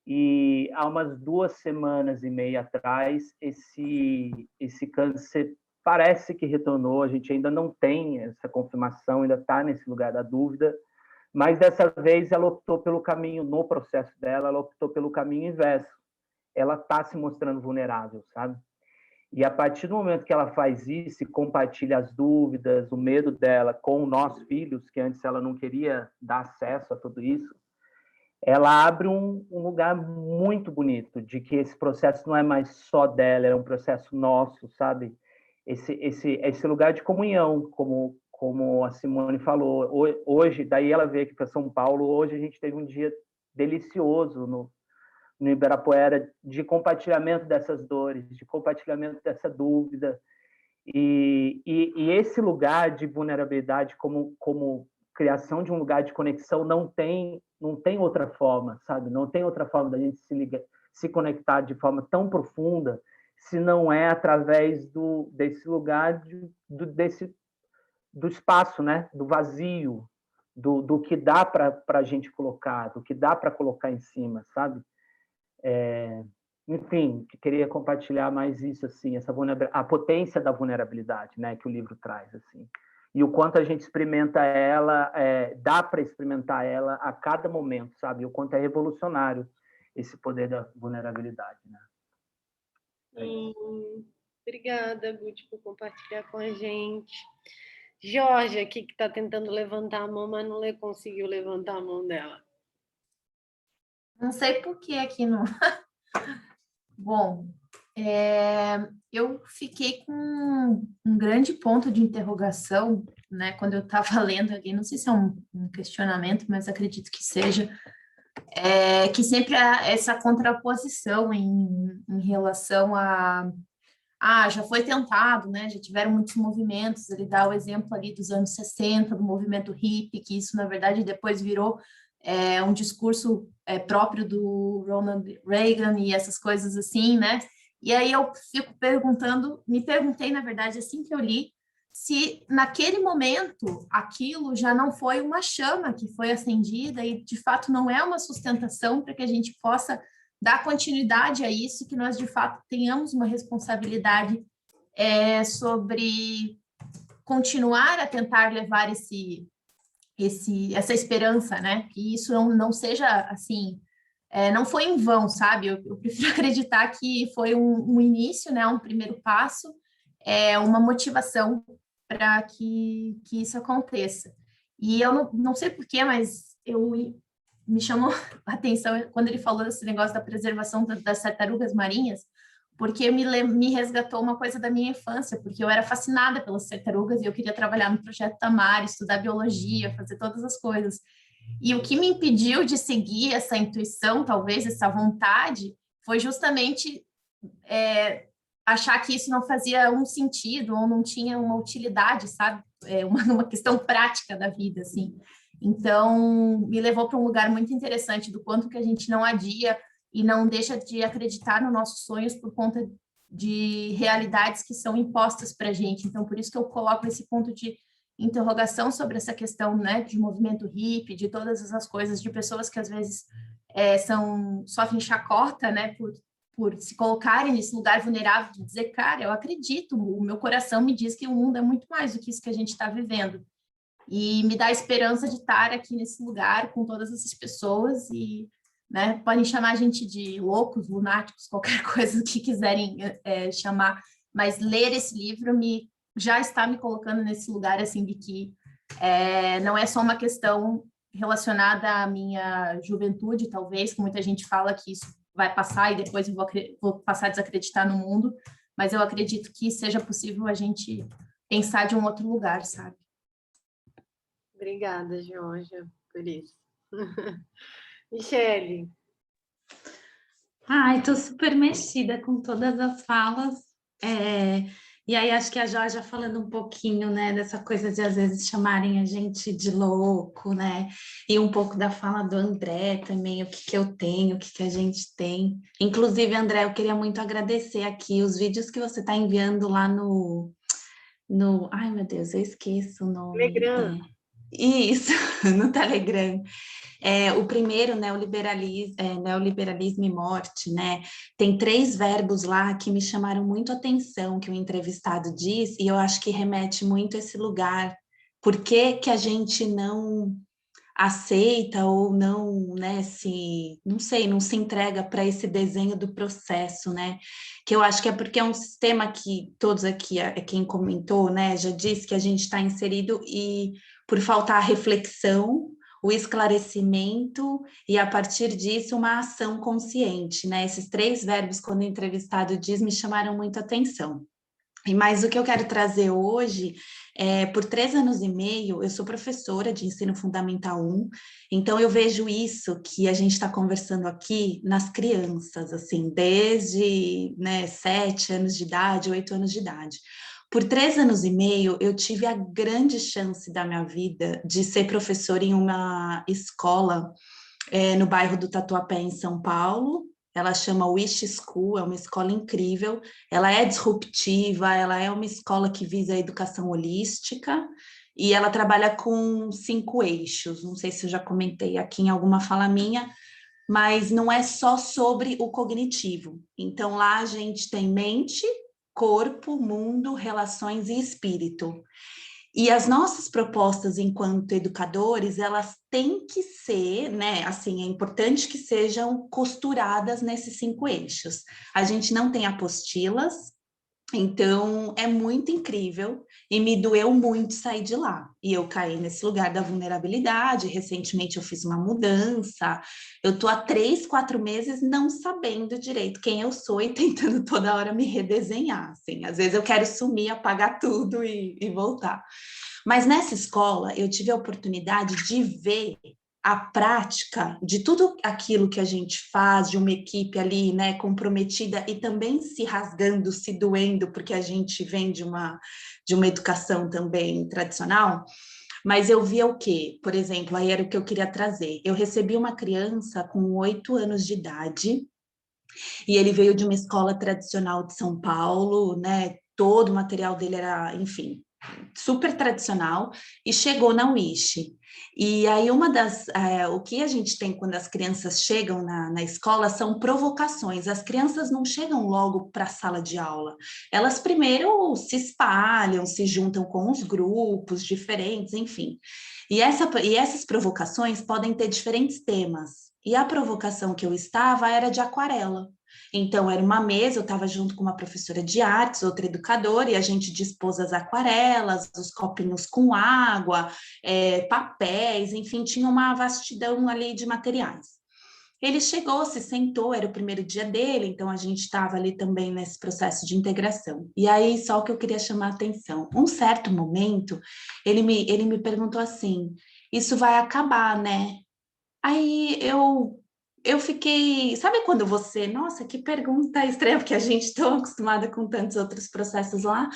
E há umas 2 semanas e meia atrás, esse câncer parece que retornou, a gente ainda não tem essa confirmação, ainda está nesse lugar da dúvida, mas dessa vez ela optou pelo caminho, no processo dela, ela optou pelo caminho inverso. Ela está se mostrando vulnerável, sabe? E a partir do momento que ela faz isso e compartilha as dúvidas, o medo dela com nós filhos, que antes ela não queria dar acesso a tudo isso, ela abre um lugar muito bonito de que esse processo não é mais só dela, é um processo nosso, sabe? Esse lugar de comunhão, como a Simone falou. Hoje, daí ela veio aqui para São Paulo, hoje a gente teve um dia delicioso no Ibirapuera de compartilhamento dessas dores, de compartilhamento dessa dúvida. E esse lugar de vulnerabilidade como criação de um lugar de conexão não tem outra forma, sabe? Não tem outra forma da gente se conectar de forma tão profunda se não é através desse lugar do espaço, né? Do vazio, do que dá para a gente colocar, do que dá para colocar em cima, sabe? Enfim, queria compartilhar mais isso, assim, a potência da vulnerabilidade, né, que o livro traz, assim, e o quanto a gente experimenta ela, dá para experimentar ela a cada momento, sabe, o quanto é revolucionário esse poder da vulnerabilidade, né. Obrigada, Guti, por compartilhar com a gente. Jorge, aqui que está tentando levantar a mão, mas não conseguiu levantar a mão dela. Não sei por que aqui não Bom, eu fiquei com um grande ponto de interrogação, né, quando eu estava lendo ali, não sei se é um questionamento, mas acredito que seja, que sempre há essa contraposição em relação a já foi tentado, né? Já tiveram muitos movimentos. Ele dá o exemplo ali dos anos 60, do movimento hippie, que isso, na verdade, depois virou um discurso próprio do Ronald Reagan e essas coisas assim, né? E aí eu fico me perguntei, na verdade, assim que eu li, se naquele momento aquilo já não foi uma chama que foi acendida e, de fato, não é uma sustentação para que a gente possa dar continuidade a isso, que nós, de fato, tenhamos uma responsabilidade sobre continuar a tentar levar essa esperança, né? Que isso não seja, assim, não foi em vão, sabe? Eu prefiro acreditar que foi um início, né? Um primeiro passo, uma motivação para que isso aconteça. E eu não sei porquê, mas me chamou a atenção quando ele falou desse negócio da preservação das tartarugas marinhas, porque me resgatou uma coisa da minha infância, porque eu era fascinada pelas tartarugas e eu queria trabalhar no Projeto Tamar, estudar biologia, fazer todas as coisas. E o que me impediu de seguir essa intuição, talvez, essa vontade, foi justamente achar que isso não fazia um sentido ou não tinha uma utilidade, sabe? Uma questão prática da vida, assim. Então, me levou para um lugar muito interessante do quanto que a gente não adia e não deixa de acreditar nos nossos sonhos por conta de realidades que são impostas para a gente. Então, por isso que eu coloco esse ponto de interrogação sobre essa questão, né, de movimento hippie, de todas essas coisas, de pessoas que às vezes sofrem chacota, né, por se colocarem nesse lugar vulnerável de dizer, cara, eu acredito, o meu coração me diz que o mundo é muito mais do que isso que a gente está vivendo. E me dá a esperança de estar aqui nesse lugar com todas essas pessoas e, né, podem chamar a gente de loucos, lunáticos, qualquer coisa que quiserem chamar, mas ler esse livro já está me colocando nesse lugar, assim, de que não é só uma questão relacionada à minha juventude, talvez, que muita gente fala que isso vai passar e depois eu vou passar a desacreditar no mundo, mas eu acredito que seja possível a gente pensar de um outro lugar, sabe? Obrigada, Georgia, por isso. Michele. Ai, estou super mexida com todas as falas. E aí acho que a Georgia falando um pouquinho, né, dessa coisa de às vezes chamarem a gente de louco, né? E um pouco da fala do André também, o que eu tenho, o que a gente tem. Inclusive, André, eu queria muito agradecer aqui os vídeos que você está enviando lá no... Ai, meu Deus, eu esqueço o nome. Telegram. Isso, no Telegram. O primeiro, neoliberalismo e morte, né? Tem 3 verbos lá que me chamaram muito a atenção, que o entrevistado diz, e eu acho que remete muito a esse lugar. Por que a gente não aceita ou não, né, não se entrega para esse desenho do processo, né? Que eu acho que é porque é um sistema que todos aqui, quem comentou, né, já disse que a gente está inserido e por faltar a reflexão, o esclarecimento e, a partir disso, uma ação consciente, né? Esses 3 verbos, quando o entrevistado diz, me chamaram muito a atenção. Mas o que eu quero trazer hoje por 3 anos e meio, eu sou professora de ensino fundamental 1, então eu vejo isso que a gente está conversando aqui nas crianças, assim, desde 7 anos de idade, 8 anos de idade. Por 3 anos e meio, eu tive a grande chance da minha vida de ser professora em uma escola no bairro do Tatuapé, em São Paulo. Ela chama Wish School, é uma escola incrível. Ela é disruptiva, ela é uma escola que visa a educação holística e ela trabalha com 5 eixos. Não sei se eu já comentei aqui em alguma fala minha, mas não é só sobre o cognitivo. Então, lá a gente tem mente, corpo, mundo, relações e espírito. E as nossas propostas enquanto educadores, elas têm que ser, né, assim, é importante que sejam costuradas nesses 5 eixos. A gente não tem apostilas, Então, é muito incrível e me doeu muito sair de lá. E eu caí nesse lugar da vulnerabilidade. Recentemente eu fiz uma mudança. Eu tô há 3, 4 meses não sabendo direito quem eu sou e tentando toda hora me redesenhar. Assim. Às vezes eu quero sumir, apagar tudo e voltar. Mas nessa escola eu tive a oportunidade de ver a prática de tudo aquilo que a gente faz, de uma equipe ali, né, comprometida e também se rasgando, se doendo, porque a gente vem de uma educação também tradicional, mas eu via o quê? Por exemplo, aí era o que eu queria trazer. Eu recebi uma criança com 8 anos de idade, e ele veio de uma escola tradicional de São Paulo, né, todo o material dele era, enfim, super tradicional, e chegou na Wish. E aí o que a gente tem quando as crianças chegam na escola são provocações. As crianças não chegam logo para a sala de aula. Elas primeiro se espalham, se juntam com os grupos diferentes, enfim. E essas provocações podem ter diferentes temas. E a provocação que eu estava era de aquarela. Então, era uma mesa, eu estava junto com uma professora de artes, outra educadora, e a gente dispôs as aquarelas, os copinhos com água, papéis, enfim, tinha uma vastidão ali de materiais. Ele chegou, se sentou, era o primeiro dia dele, então a gente estava ali também nesse processo de integração. E aí, só o que eu queria chamar a atenção. Um certo momento, ele me perguntou assim, isso vai acabar, né? Aí eu fiquei, sabe quando você, nossa, que pergunta estranha, porque a gente está acostumada com tantos outros processos lá.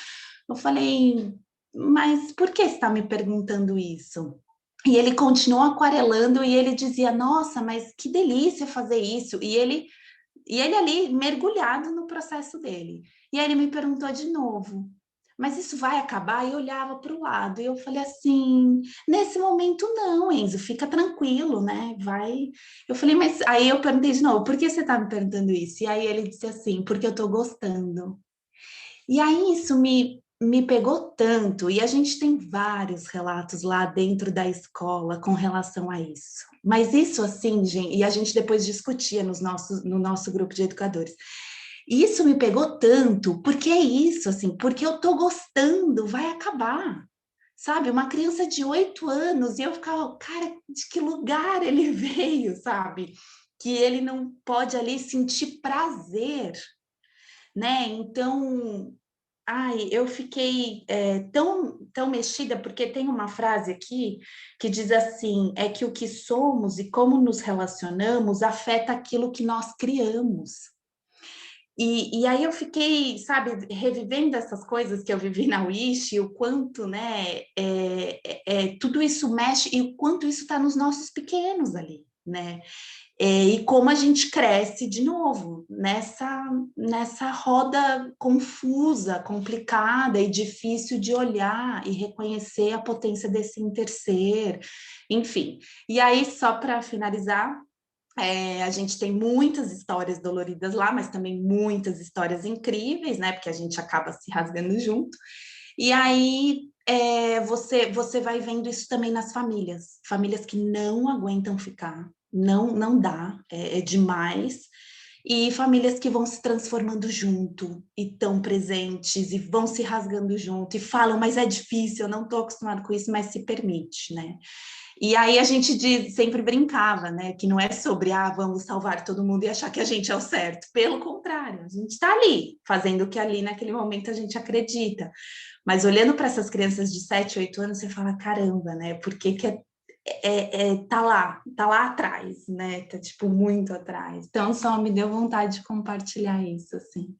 Eu falei, mas por que você está me perguntando isso? E ele continuou aquarelando e ele dizia, nossa, mas que delícia fazer isso. E ele ali mergulhado no processo dele. E aí ele me perguntou de novo, mas isso vai acabar? E eu olhava para o lado e eu falei assim, nesse momento não, Enzo, fica tranquilo, né? Vai. Eu falei, mas aí eu perguntei de novo, por que você está me perguntando isso? E aí ele disse assim, porque eu estou gostando. E aí isso me pegou tanto, e a gente tem vários relatos lá dentro da escola com relação a isso. Mas isso assim, gente, e a gente depois discutia no nosso grupo de educadores. Isso me pegou tanto, porque é isso, assim, porque eu tô gostando, vai acabar. Sabe, uma criança de 8 anos, e eu ficava, cara, de que lugar ele veio, sabe? Que ele não pode ali sentir prazer, né? Então, ai, eu fiquei tão mexida, porque tem uma frase aqui que diz assim, é que o que somos e como nos relacionamos afeta aquilo que nós criamos. E aí eu fiquei, sabe, revivendo essas coisas que eu vivi na Wish, o quanto, né, tudo isso mexe e o quanto isso está nos nossos pequenos ali, né? E como a gente cresce de novo nessa roda confusa, complicada e difícil de olhar e reconhecer a potência desse interser, enfim. E aí, só para finalizar, a gente tem muitas histórias doloridas lá, mas também muitas histórias incríveis, né? Porque a gente acaba se rasgando junto. E aí você vai vendo isso também nas famílias que não aguentam ficar, não dá, é demais. E famílias que vão se transformando junto, e tão presentes, e vão se rasgando junto, e falam, mas é difícil, eu não estou acostumado com isso, mas se permite, né? E aí a gente sempre brincava, né? Que não é sobre, vamos salvar todo mundo e achar que a gente é o certo. Pelo contrário, a gente está ali, fazendo o que ali naquele momento a gente acredita. Mas olhando para essas crianças de 7, 8 anos, você fala, caramba, né? Por que tá lá atrás, né? Tá, tipo, muito atrás. Então, só me deu vontade de compartilhar isso, assim.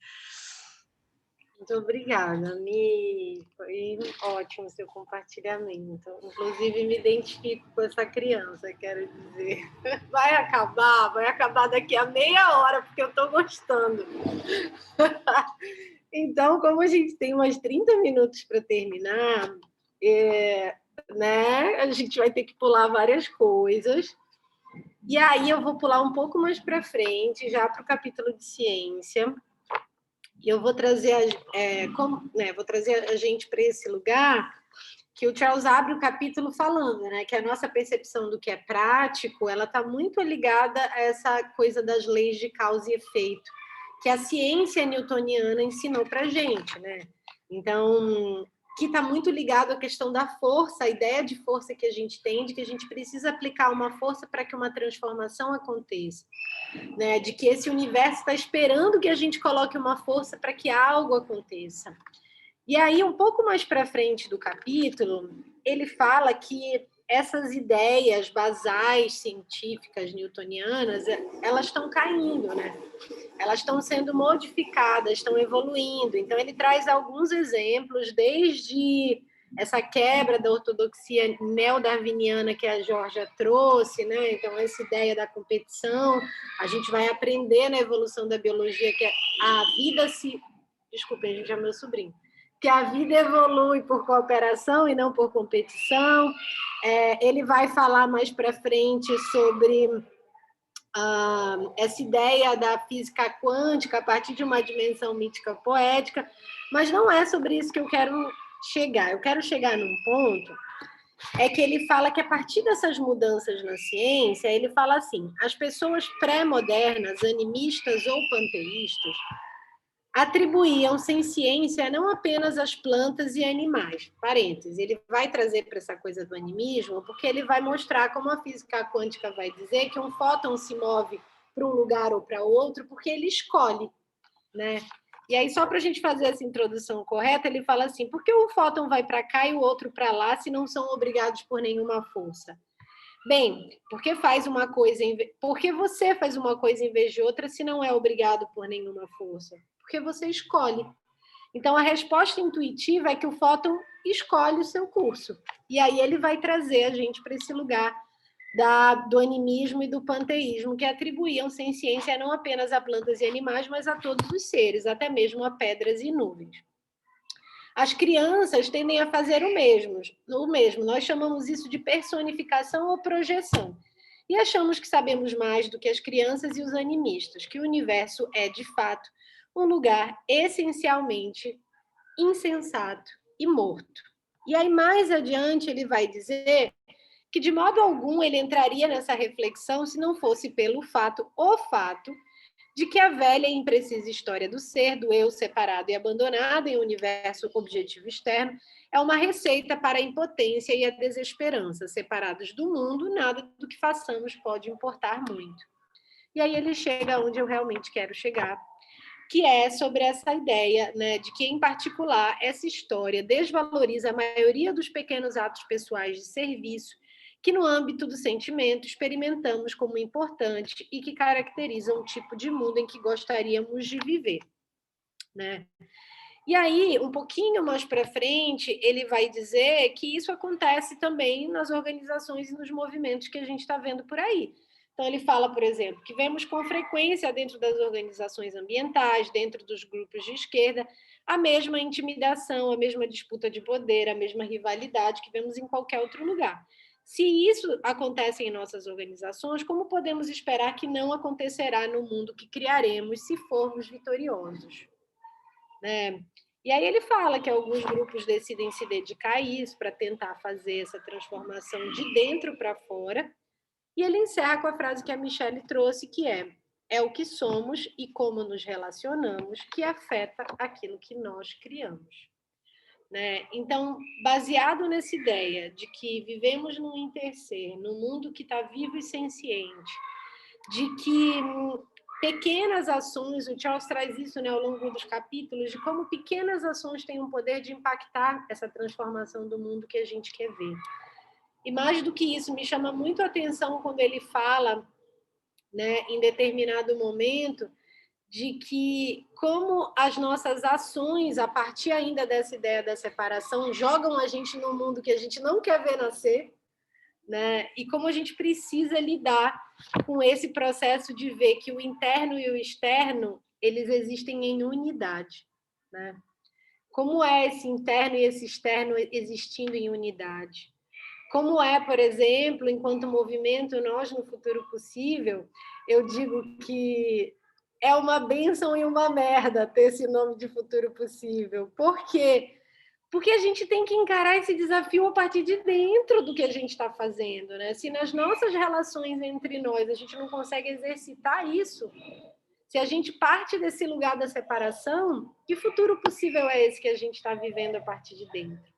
Muito obrigada, Mi. Foi ótimo o seu compartilhamento. Inclusive, me identifico com essa criança, quero dizer. Vai acabar daqui a meia hora, porque eu estou gostando. Então, como a gente tem umas 30 minutos para terminar, né, a gente vai ter que pular várias coisas. E aí eu vou pular um pouco mais para frente, já para o capítulo de ciência. E eu vou trazer vou trazer a gente para esse lugar que o Charles abre o capítulo falando, né, que a nossa percepção do que é prático, ela está muito ligada a essa coisa das leis de causa e efeito. que a ciência newtoniana ensinou para a gente, né? Então, que está muito ligado à questão da força, a ideia de força que a gente tem, de que a gente precisa aplicar uma força para que uma transformação aconteça, né? De que esse universo está esperando que a gente coloque uma força para que algo aconteça. E aí, um pouco mais para frente do capítulo, ele fala que essas ideias basais científicas newtonianas, elas estão caindo, né? Elas estão sendo modificadas, estão evoluindo. Então, ele traz alguns exemplos, desde essa quebra da ortodoxia neodarwiniana que a Georgia trouxe, né? Então, essa ideia da competição, a gente vai aprender na evolução da biologia que a vida se... Desculpem, gente, é meu sobrinho. Que a vida evolui por cooperação e não por competição. Ele vai falar mais para frente sobre essa ideia da física quântica a partir de uma dimensão mítica poética, mas não é sobre isso que eu quero chegar. Eu quero chegar num ponto, é que ele fala que a partir dessas mudanças na ciência, ele fala assim, as pessoas pré-modernas, animistas ou panteístas, atribuíam sem ciência não apenas as plantas e animais. Parênteses, ele vai trazer para essa coisa do animismo, porque ele vai mostrar como a física quântica vai dizer que um fóton se move para um lugar ou para outro porque ele escolhe, né? E aí, só para a gente fazer essa introdução correta, ele fala assim, por que um fóton vai para cá e o outro para lá se não são obrigados por nenhuma força? Bem, porque você faz uma coisa em vez de outra se não é obrigado por nenhuma força? Porque você escolhe. Então, a resposta intuitiva é que o fóton escolhe o seu curso. E aí ele vai trazer a gente para esse lugar do animismo e do panteísmo, que atribuíam sem ciência não apenas a plantas e animais, mas a todos os seres, até mesmo a pedras e nuvens. As crianças tendem a fazer o mesmo. Nós chamamos isso de personificação ou projeção. E achamos que sabemos mais do que as crianças e os animistas, que o universo é, de fato, um lugar essencialmente insensato e morto. E aí, mais adiante, ele vai dizer que, de modo algum, ele entraria nessa reflexão se não fosse pelo o fato, de que a velha e imprecisa história do ser, do eu separado e abandonado em um universo objetivo externo, é uma receita para a impotência e a desesperança. Separados do mundo, nada do que façamos pode importar muito. E aí ele chega onde eu realmente quero chegar, que é sobre essa ideia, né, de que, em particular, essa história desvaloriza a maioria dos pequenos atos pessoais de serviço que, no âmbito do sentimento, experimentamos como importante e que caracterizam um tipo de mundo em que gostaríamos de viver, né? E aí, um pouquinho mais para frente, ele vai dizer que isso acontece também nas organizações e nos movimentos que a gente está vendo por aí. Então, ele fala, por exemplo, que vemos com frequência dentro das organizações ambientais, dentro dos grupos de esquerda, a mesma intimidação, a mesma disputa de poder, a mesma rivalidade que vemos em qualquer outro lugar. Se isso acontece em nossas organizações, como podemos esperar que não acontecerá no mundo que criaremos se formos vitoriosos? Né? E aí ele fala que alguns grupos decidem se dedicar a isso para tentar fazer essa transformação de dentro para fora. E ele encerra com a frase que a Michelle trouxe, que é o que somos e como nos relacionamos que afeta aquilo que nós criamos. Né? Então, baseado nessa ideia de que vivemos num interser, num mundo que está vivo e senciente, de que pequenas ações, o Charles traz isso, né, ao longo dos capítulos, de como pequenas ações têm o poder de impactar essa transformação do mundo que a gente quer ver. E mais do que isso, me chama muito a atenção quando ele fala, né, em determinado momento, de que como as nossas ações, a partir ainda dessa ideia da separação, jogam a gente num mundo que a gente não quer ver nascer, né? E como a gente precisa lidar com esse processo de ver que o interno e o externo, eles existem em unidade, né? Como é esse interno e esse externo existindo em unidade? Como é, por exemplo, enquanto movimento, nós no Futuro Possível, eu digo que é uma bênção e uma merda ter esse nome de Futuro Possível. Por quê? Porque a gente tem que encarar esse desafio a partir de dentro do que a gente está fazendo, né? Se nas nossas relações entre nós a gente não consegue exercitar isso, Se a gente parte desse lugar da separação, que futuro possível é esse que a gente está vivendo a partir de dentro?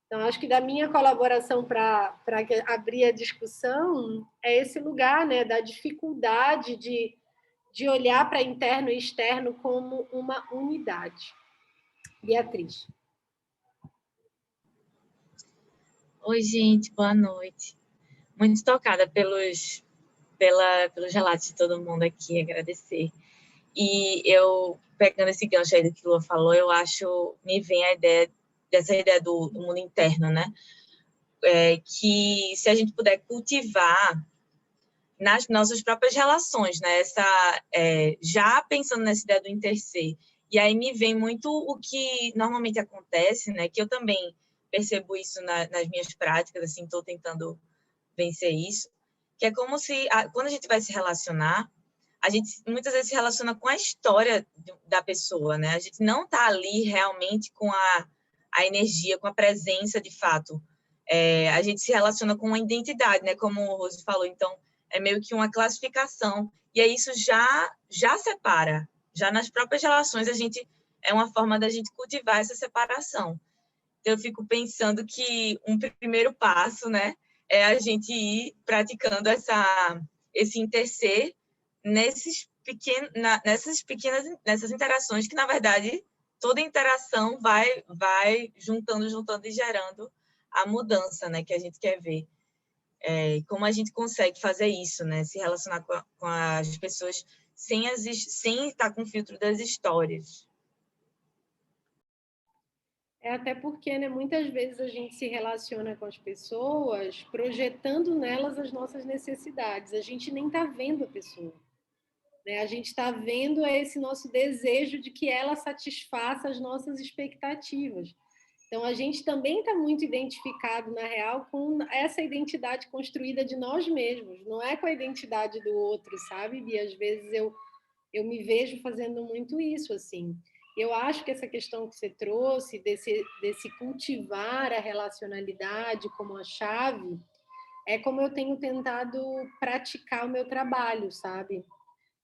Então, acho que da minha colaboração para abrir a discussão é esse lugar, né, da dificuldade de olhar para interno e externo como uma unidade. Beatriz. Oi, gente, boa noite. Muito tocada pelos relatos de todo mundo aqui, agradecer. E eu, pegando esse gancho aí do que o Lua falou, me vem a ideia dessa ideia do mundo interno, né? Que se a gente puder cultivar nas nossas próprias relações, né? Já pensando nessa ideia do interser. E aí me vem muito o que normalmente acontece, né? Que eu também percebo isso nas minhas práticas, assim, estou tentando vencer isso, que é como se, quando a gente vai se relacionar, a gente muitas vezes se relaciona com a história da pessoa, né? A gente não está ali realmente com a energia, com a presença de fato. A gente se relaciona com uma identidade, né? Como o Rose falou, então é meio que uma classificação. E aí isso já separa. Já nas próprias relações, é uma forma da gente cultivar essa separação. Então, eu fico pensando que um primeiro passo, né, é a gente ir praticando esse interser nessas interações que, na verdade, toda interação vai juntando e gerando a mudança, né, que a gente quer ver. Como a gente consegue fazer isso, né, se relacionar com as pessoas sem estar com o filtro das histórias. Até porque, né, muitas vezes a gente se relaciona com as pessoas projetando nelas as nossas necessidades. A gente nem está vendo a pessoa, né? A gente está vendo esse nosso desejo de que ela satisfaça as nossas expectativas. Então, a gente também está muito identificado, na real, com essa identidade construída de nós mesmos, não é com a identidade do outro, sabe? E às vezes eu me vejo fazendo muito isso, assim. Eu acho que essa questão que você trouxe, desse cultivar a relacionalidade como a chave, é como eu tenho tentado praticar o meu trabalho, sabe?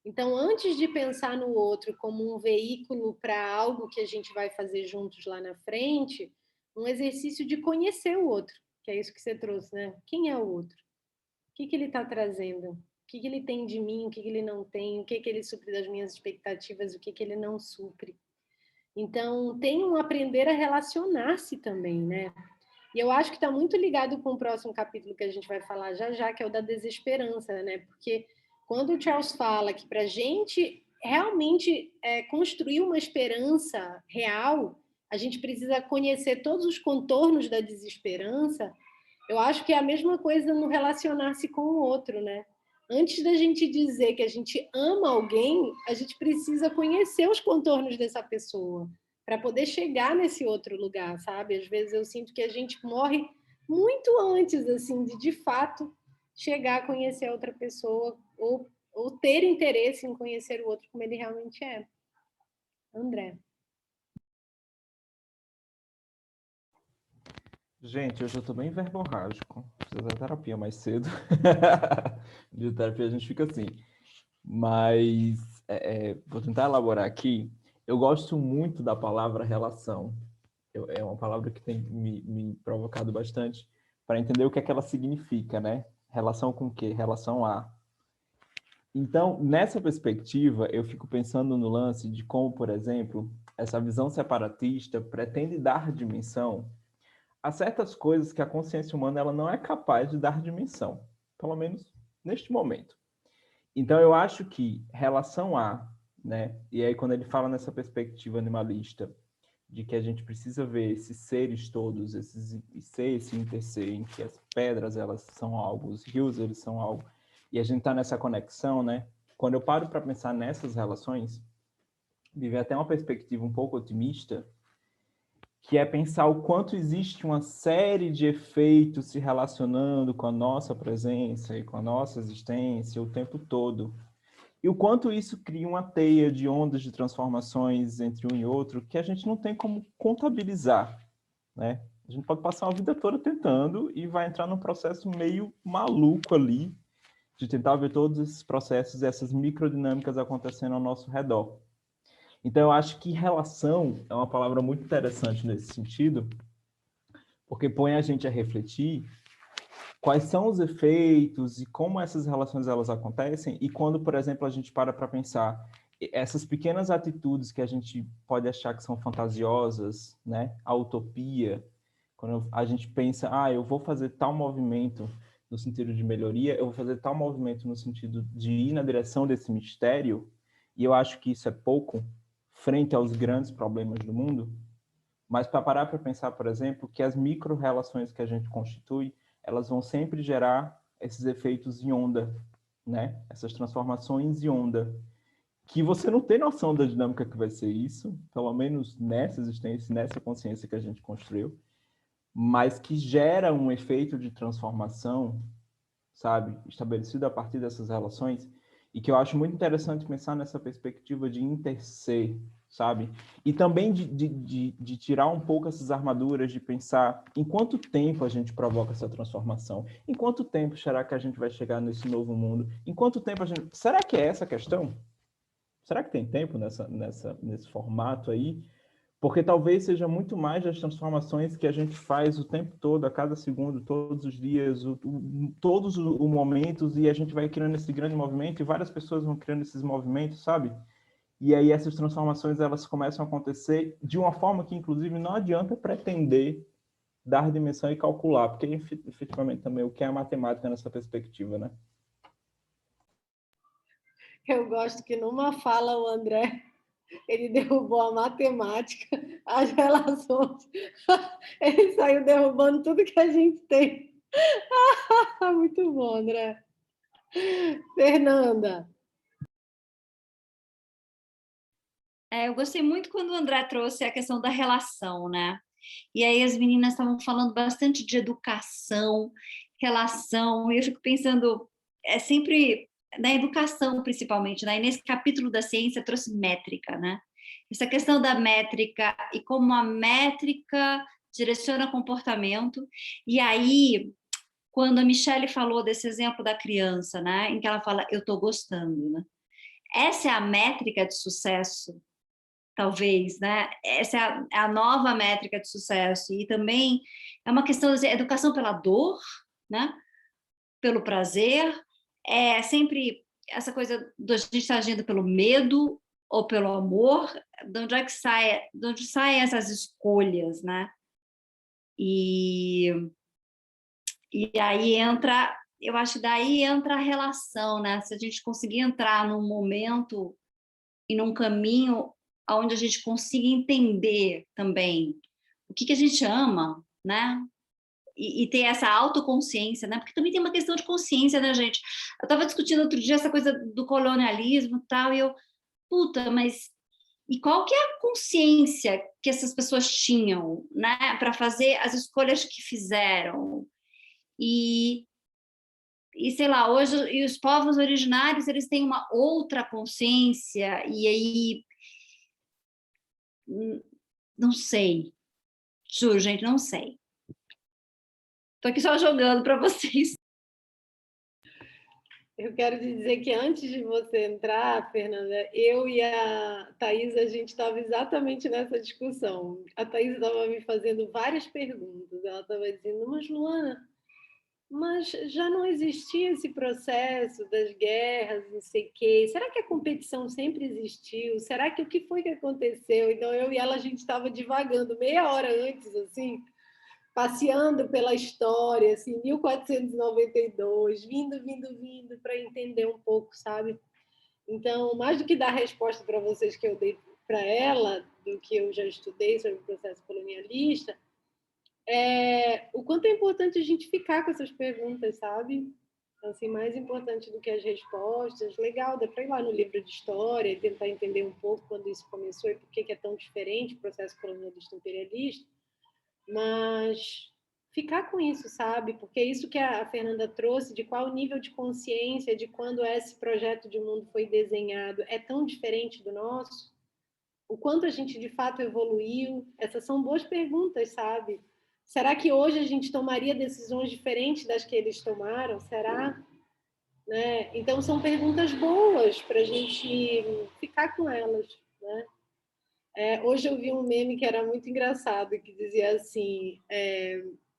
Então, antes de pensar no outro como um veículo para algo que a gente vai fazer juntos lá na frente, um exercício de conhecer o outro, que é isso que você trouxe, né? Quem é o outro? O que ele está trazendo? O que ele tem de mim? O que ele não tem? O que ele supre das minhas expectativas? O que ele não supre? Então, tem um aprender a relacionar-se também, né? E eu acho que está muito ligado com o próximo capítulo que a gente vai falar já, que é o da desesperança, né? Porque quando o Charles fala que para a gente realmente construir uma esperança real, a gente precisa conhecer todos os contornos da desesperança. Eu acho que é a mesma coisa no relacionar-se com o outro, né? Antes da gente dizer que a gente ama alguém, a gente precisa conhecer os contornos dessa pessoa para poder chegar nesse outro lugar, sabe? Às vezes eu sinto que a gente morre muito antes, assim, de fato chegar a conhecer a outra pessoa ou ter interesse em conhecer o outro como ele realmente é. André. Gente, hoje eu tô bem verborrágico. Preciso da terapia mais cedo. De terapia a gente fica assim. Mas vou tentar elaborar aqui. Eu gosto muito da palavra relação. É uma palavra que tem me provocado bastante para entender o que é que ela significa, né? Relação com o quê? Relação a. Então, nessa perspectiva, eu fico pensando no lance de como, por exemplo, essa visão separatista pretende dar dimensão há certas coisas que a consciência humana ela não é capaz de dar dimensão, pelo menos neste momento. Então, eu acho que relação a, né? E aí, quando ele fala nessa perspectiva animalista, de que a gente precisa ver esses seres todos, esse interser, em que as pedras, elas são algo, os rios, eles são algo, e a gente está nessa conexão, né? Quando eu paro para pensar nessas relações, viver até uma perspectiva um pouco otimista, que é pensar o quanto existe uma série de efeitos se relacionando com a nossa presença e com a nossa existência o tempo todo. E o quanto isso cria uma teia de ondas de transformações entre um e outro que a gente não tem como contabilizar, né? A gente pode passar a vida toda tentando e vai entrar num processo meio maluco ali de tentar ver todos esses processos, essas microdinâmicas acontecendo ao nosso redor. Então, eu acho que relação é uma palavra muito interessante nesse sentido, porque põe a gente a refletir quais são os efeitos e como essas relações elas acontecem, e quando, por exemplo, a gente para pensar essas pequenas atitudes que a gente pode achar que são fantasiosas, né? A utopia, quando a gente pensa, eu vou fazer tal movimento no sentido de melhoria, eu vou fazer tal movimento no sentido de ir na direção desse mistério, e eu acho que isso é pouco frente aos grandes problemas do mundo, mas para parar para pensar, por exemplo, que as micro-relações que a gente constitui, elas vão sempre gerar esses efeitos em onda, né? Essas transformações em onda, que você não tem noção da dinâmica que vai ser isso, pelo menos nessa existência, nessa consciência que a gente construiu, mas que gera um efeito de transformação, sabe? Estabelecido a partir dessas relações, e que eu acho muito interessante pensar nessa perspectiva de interser, sabe? E também de tirar um pouco essas armaduras, de pensar em quanto tempo a gente provoca essa transformação, em quanto tempo será que a gente vai chegar nesse novo mundo, em quanto tempo a gente... Será que é essa a questão? Será que tem tempo nesse formato aí? Porque talvez seja muito mais das transformações que a gente faz o tempo todo, a cada segundo, todos os dias, todos os momentos, e a gente vai criando esse grande movimento, e várias pessoas vão criando esses movimentos, sabe? E aí essas transformações, elas começam a acontecer de uma forma que, inclusive, não adianta pretender dar dimensão e calcular, porque, efetivamente, também o que é a matemática nessa perspectiva, né? Eu gosto que numa fala o André, ele derrubou a matemática, as relações, ele saiu derrubando tudo que a gente tem. Muito bom, André. Fernanda. Eu gostei muito quando o André trouxe a questão da relação, né? E aí as meninas estavam falando bastante de educação, relação, e eu fico pensando, é sempre na educação, principalmente, né? E nesse capítulo da ciência trouxe métrica, né? Essa questão da métrica e como a métrica direciona comportamento. E aí, quando a Michelle falou desse exemplo da criança, né? Em que ela fala, eu estou gostando, né? Essa é a métrica de sucesso, talvez, né? Essa é a nova métrica de sucesso. E também é uma questão de educação pela dor, né? Pelo prazer. É sempre essa coisa de a gente estar agindo pelo medo ou pelo amor, de onde saem essas escolhas, né? E aí entra, eu acho que daí entra a relação, né? Se a gente conseguir entrar num momento e num caminho onde a gente consiga entender também o que a gente ama, né? E ter essa autoconsciência, né? Porque também tem uma questão de consciência, né, gente? Eu estava discutindo outro dia essa coisa do colonialismo e tal, e eu, mas e qual que é a consciência que essas pessoas tinham, né? Para fazer as escolhas que fizeram? E sei lá, hoje e os povos originários, eles têm uma outra consciência, e aí não sei, juro, gente, não sei. Estou aqui só jogando para vocês. Eu quero te dizer que antes de você entrar, Fernanda, eu e a Thaís, a gente estava exatamente nessa discussão. A Thaís estava me fazendo várias perguntas. Ela estava dizendo, mas Luana, mas já não existia esse processo das guerras, não sei o quê. Será que a competição sempre existiu? Será que o que foi que aconteceu? Então, eu e ela, a gente estava divagando meia hora antes, assim, passeando pela história, assim, 1492, vindo, para entender um pouco, sabe? Então, mais do que dar resposta para vocês que eu dei para ela, do que eu já estudei sobre o processo colonialista, o quanto é importante a gente ficar com essas perguntas, sabe? Assim, mais importante do que as respostas. Legal, dá para ir lá no livro de história e tentar entender um pouco quando isso começou e por que é tão diferente o processo colonialista imperialista, mas ficar com isso, sabe? Porque é isso que a Fernanda trouxe, de qual nível de consciência de quando esse projeto de mundo foi desenhado é tão diferente do nosso, o quanto a gente de fato evoluiu. Essas são boas perguntas, sabe? Será que hoje a gente tomaria decisões diferentes das que eles tomaram? Será? né? Então, são perguntas boas para a gente ficar com elas, né? Hoje eu vi um meme que era muito engraçado, que dizia assim,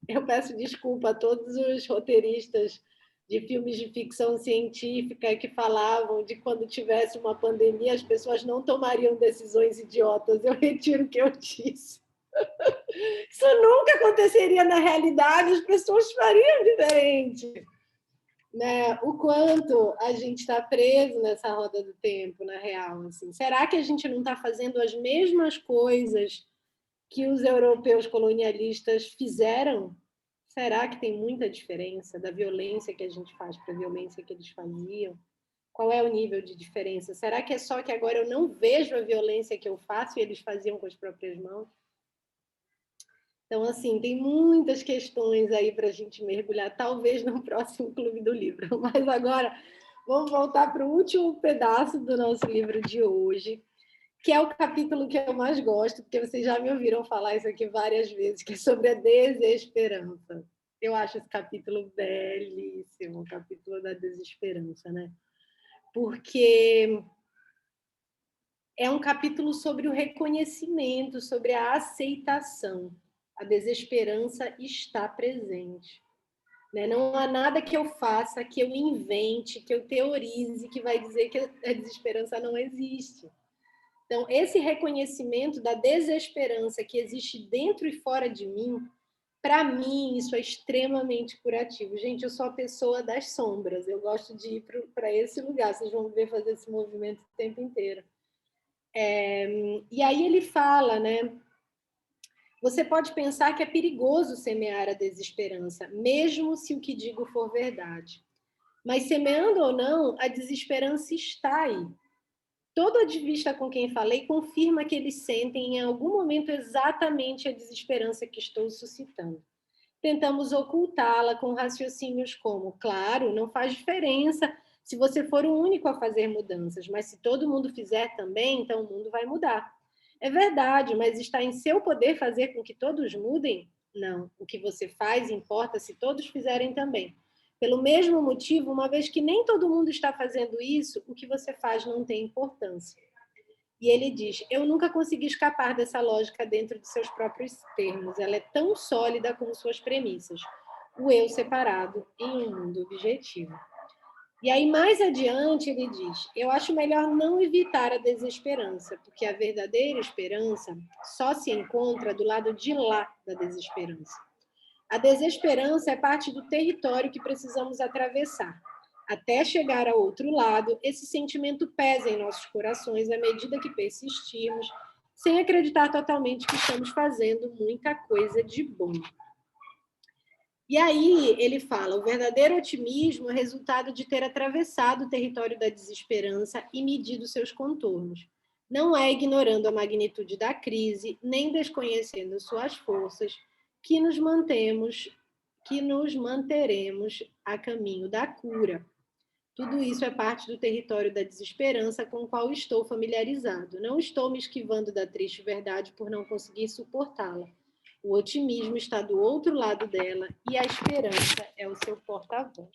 eu peço desculpa a todos os roteiristas de filmes de ficção científica que falavam de quando tivesse uma pandemia as pessoas não tomariam decisões idiotas. Eu retiro o que eu disse. Isso nunca aconteceria na realidade, as pessoas fariam diferente. Né? O quanto a gente está preso nessa roda do tempo, na real. Assim. Será que a gente não está fazendo as mesmas coisas que os europeus colonialistas fizeram? Será que tem muita diferença da violência que a gente faz para a violência que eles faziam? Qual é o nível de diferença? Será que é só que agora eu não vejo a violência que eu faço e eles faziam com as próprias mãos? Então, assim, tem muitas questões aí para a gente mergulhar, talvez no próximo Clube do Livro. Mas agora, vamos voltar para o último pedaço do nosso livro de hoje, que é o capítulo que eu mais gosto, porque vocês já me ouviram falar isso aqui várias vezes, que é sobre a desesperança. Eu acho esse capítulo belíssimo, o capítulo da desesperança, né? Porque é um capítulo sobre o reconhecimento, sobre a aceitação. A desesperança está presente. Né? Não há nada que eu faça, que eu invente, que eu teorize, que vai dizer que a desesperança não existe. Então, esse reconhecimento da desesperança que existe dentro e fora de mim, para mim, isso é extremamente curativo. Gente, eu sou a pessoa das sombras, eu gosto de ir para esse lugar, vocês vão me ver fazer esse movimento o tempo inteiro. E aí ele fala, né? Você pode pensar que é perigoso semear a desesperança, mesmo se o que digo for verdade. Mas semeando ou não, a desesperança está aí. Todo ativista com quem falei confirma que eles sentem em algum momento exatamente a desesperança que estou suscitando. Tentamos ocultá-la com raciocínios como, claro, não faz diferença se você for o único a fazer mudanças, mas se todo mundo fizer também, então o mundo vai mudar. É verdade, mas está em seu poder fazer com que todos mudem? Não. O que você faz importa se todos fizerem também. Pelo mesmo motivo, uma vez que nem todo mundo está fazendo isso, o que você faz não tem importância. E ele diz, eu nunca consegui escapar dessa lógica dentro de seus próprios termos. Ela é tão sólida como suas premissas. O eu separado em um mundo objetivo. E aí, mais adiante, ele diz, eu acho melhor não evitar a desesperança, porque a verdadeira esperança só se encontra do lado de lá da desesperança. A desesperança é parte do território que precisamos atravessar. Até chegar ao outro lado, esse sentimento pesa em nossos corações à medida que persistimos, sem acreditar totalmente que estamos fazendo muita coisa de bom. E aí ele fala, o verdadeiro otimismo é resultado de ter atravessado o território da desesperança e medido seus contornos. Não é ignorando a magnitude da crise, nem desconhecendo suas forças, que nos manteremos a caminho da cura. Tudo isso é parte do território da desesperança com o qual estou familiarizado. Não estou me esquivando da triste verdade por não conseguir suportá-la. O otimismo está do outro lado dela e a esperança é o seu porta-voz.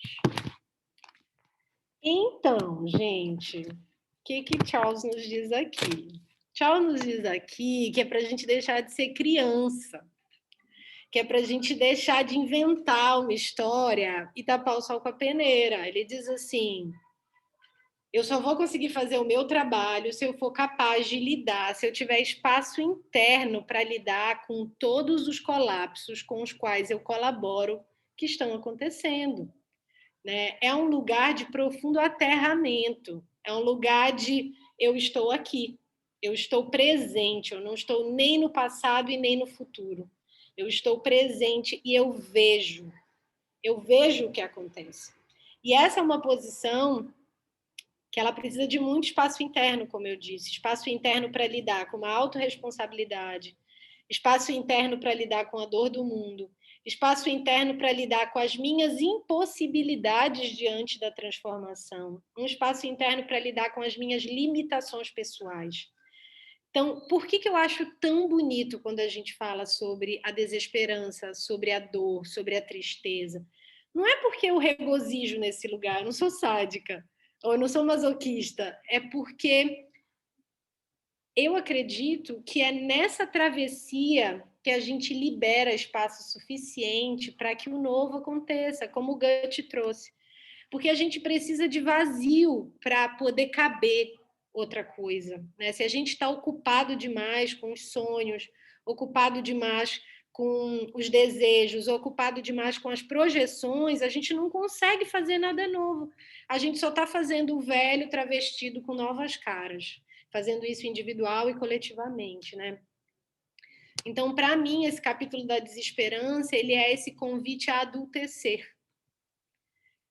Então, gente, o que Charles nos diz aqui? Charles nos diz aqui que é para a gente deixar de ser criança, que é para a gente deixar de inventar uma história e tapar o sol com a peneira. Ele diz assim, eu só vou conseguir fazer o meu trabalho se eu for capaz de lidar, se eu tiver espaço interno para lidar com todos os colapsos com os quais eu colaboro que estão acontecendo. Né? É um lugar de profundo aterramento, é um lugar de eu estou aqui, eu estou presente, eu não estou nem no passado e nem no futuro. Eu estou presente e eu vejo o que acontece. E essa é uma posição que ela precisa de muito espaço interno, como eu disse, espaço interno para lidar com uma autorresponsabilidade, espaço interno para lidar com a dor do mundo, espaço interno para lidar com as minhas impossibilidades diante da transformação, um espaço interno para lidar com as minhas limitações pessoais. Então, por que eu acho tão bonito quando a gente fala sobre a desesperança, sobre a dor, sobre a tristeza? não é porque eu regozijo nesse lugar, eu não sou sádica, ou eu não sou masoquista, é porque eu acredito que é nessa travessia que a gente libera espaço suficiente para que o novo aconteça, como o Goethe trouxe. Porque a gente precisa de vazio para poder caber outra coisa, né? Se a gente está ocupado demais com os sonhos, ocupado demais com os desejos, ocupado demais com as projeções, a gente não consegue fazer nada novo. A gente só está fazendo o velho travestido com novas caras, fazendo isso individual e coletivamente, né? Então, para mim, esse capítulo da desesperança, ele é esse convite a adultecer,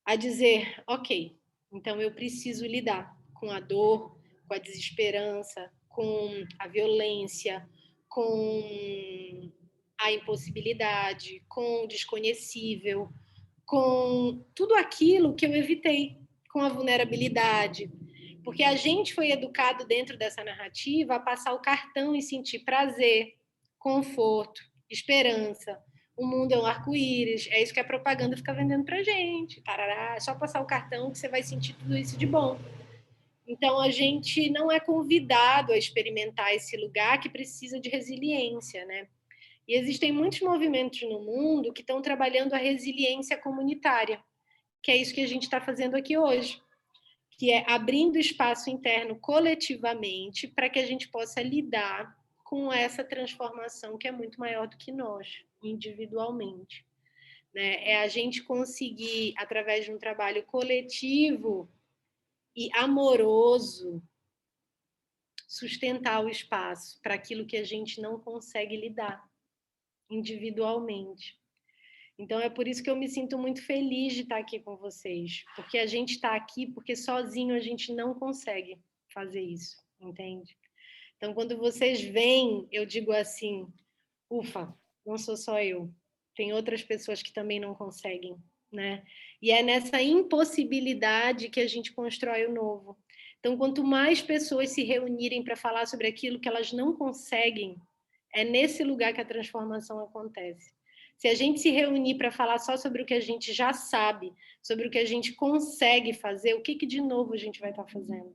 a dizer, ok, então eu preciso lidar com a dor, com a desesperança, com a violência, com a impossibilidade, com o desconhecível, com tudo aquilo que eu evitei, com a vulnerabilidade. Porque a gente foi educado dentro dessa narrativa a passar o cartão e sentir prazer, conforto, esperança. O mundo é um arco-íris, é isso que a propaganda fica vendendo pra gente. Tarará, é só passar o cartão que você vai sentir tudo isso de bom. Então, a gente não é convidado a experimentar esse lugar que precisa de resiliência, né? E existem muitos movimentos no mundo que estão trabalhando a resiliência comunitária, que é isso que a gente está fazendo aqui hoje, que é abrindo espaço interno coletivamente para que a gente possa lidar com essa transformação que é muito maior do que nós, individualmente. Né? É a gente conseguir, através de um trabalho coletivo e amoroso, sustentar o espaço para aquilo que a gente não consegue lidar individualmente. Então, é por isso que eu me sinto muito feliz de estar aqui com vocês, porque a gente está aqui porque sozinho a gente não consegue fazer isso, entende? Então, quando vocês vêm, eu digo assim, ufa, não sou só eu, tem outras pessoas que também não conseguem, né? E é nessa impossibilidade que a gente constrói o novo. Então, quanto mais pessoas se reunirem para falar sobre aquilo que elas não conseguem, é nesse lugar que a transformação acontece. Se a gente se reunir para falar só sobre o que a gente já sabe, sobre o que a gente consegue fazer, o que de novo a gente vai estar fazendo?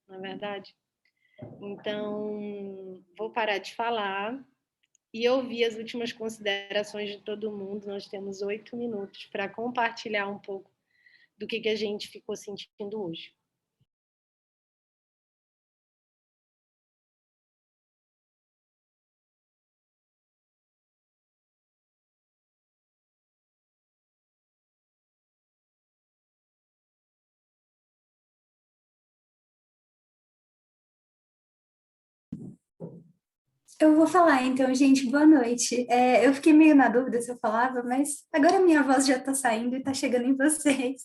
Não é verdade? Então, vou parar de falar e ouvir as últimas considerações de todo mundo. Nós temos 8 minutos para compartilhar um pouco do que a gente ficou sentindo hoje. Eu vou falar, então, gente, boa noite. Eu fiquei meio na dúvida se eu falava, mas agora a minha voz já está saindo e está chegando em vocês.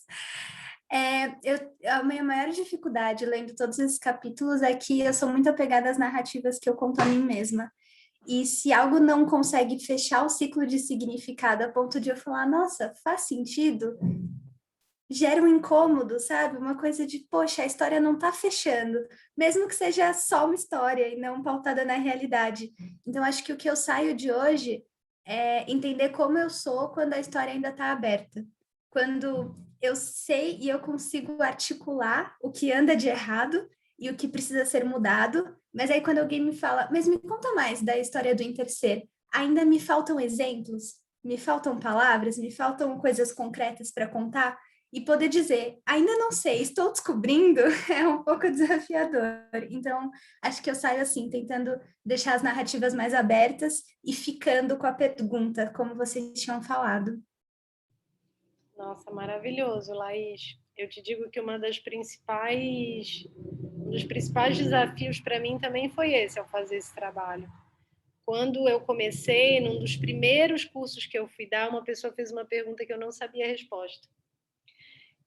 A minha maior dificuldade lendo todos esses capítulos é que eu sou muito apegada às narrativas que eu conto a mim mesma. E se algo não consegue fechar o ciclo de significado a ponto de eu falar, nossa, faz sentido, gera um incômodo, sabe? Uma coisa de, poxa, a história não tá fechando, mesmo que seja só uma história e não pautada na realidade. Então, acho que o que eu saio de hoje é entender como eu sou quando a história ainda tá aberta. Quando eu sei e eu consigo articular o que anda de errado e o que precisa ser mudado, mas aí quando alguém me fala, mas me conta mais da história do Interser, ainda me faltam exemplos, me faltam palavras, me faltam coisas concretas para contar, e poder dizer, ainda não sei, estou descobrindo, é um pouco desafiador. Então, acho que eu saio assim, tentando deixar as narrativas mais abertas e ficando com a pergunta, como vocês tinham falado. Nossa, maravilhoso, Laís. Eu te digo que um dos principais desafios para mim também foi esse, ao fazer esse trabalho. Quando eu comecei, num dos primeiros cursos que eu fui dar, uma pessoa fez uma pergunta que eu não sabia a resposta.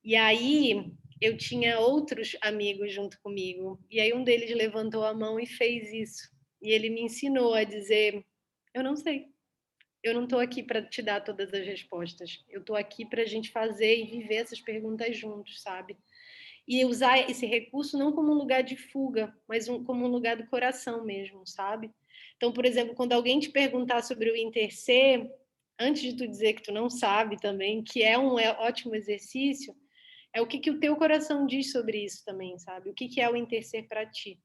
E aí eu tinha outros amigos junto comigo, e aí um deles levantou a mão e fez isso. E ele me ensinou a dizer, eu não sei, eu não estou aqui para te dar todas as respostas, eu estou aqui para a gente fazer e viver essas perguntas juntos, sabe? E usar esse recurso não como um lugar de fuga, mas como um lugar do coração mesmo, sabe? Então, por exemplo, quando alguém te perguntar sobre o Interser, antes de tu dizer que tu não sabe também, que é um ótimo exercício, é o que o teu coração diz sobre isso também, sabe? O que é o interser para ti.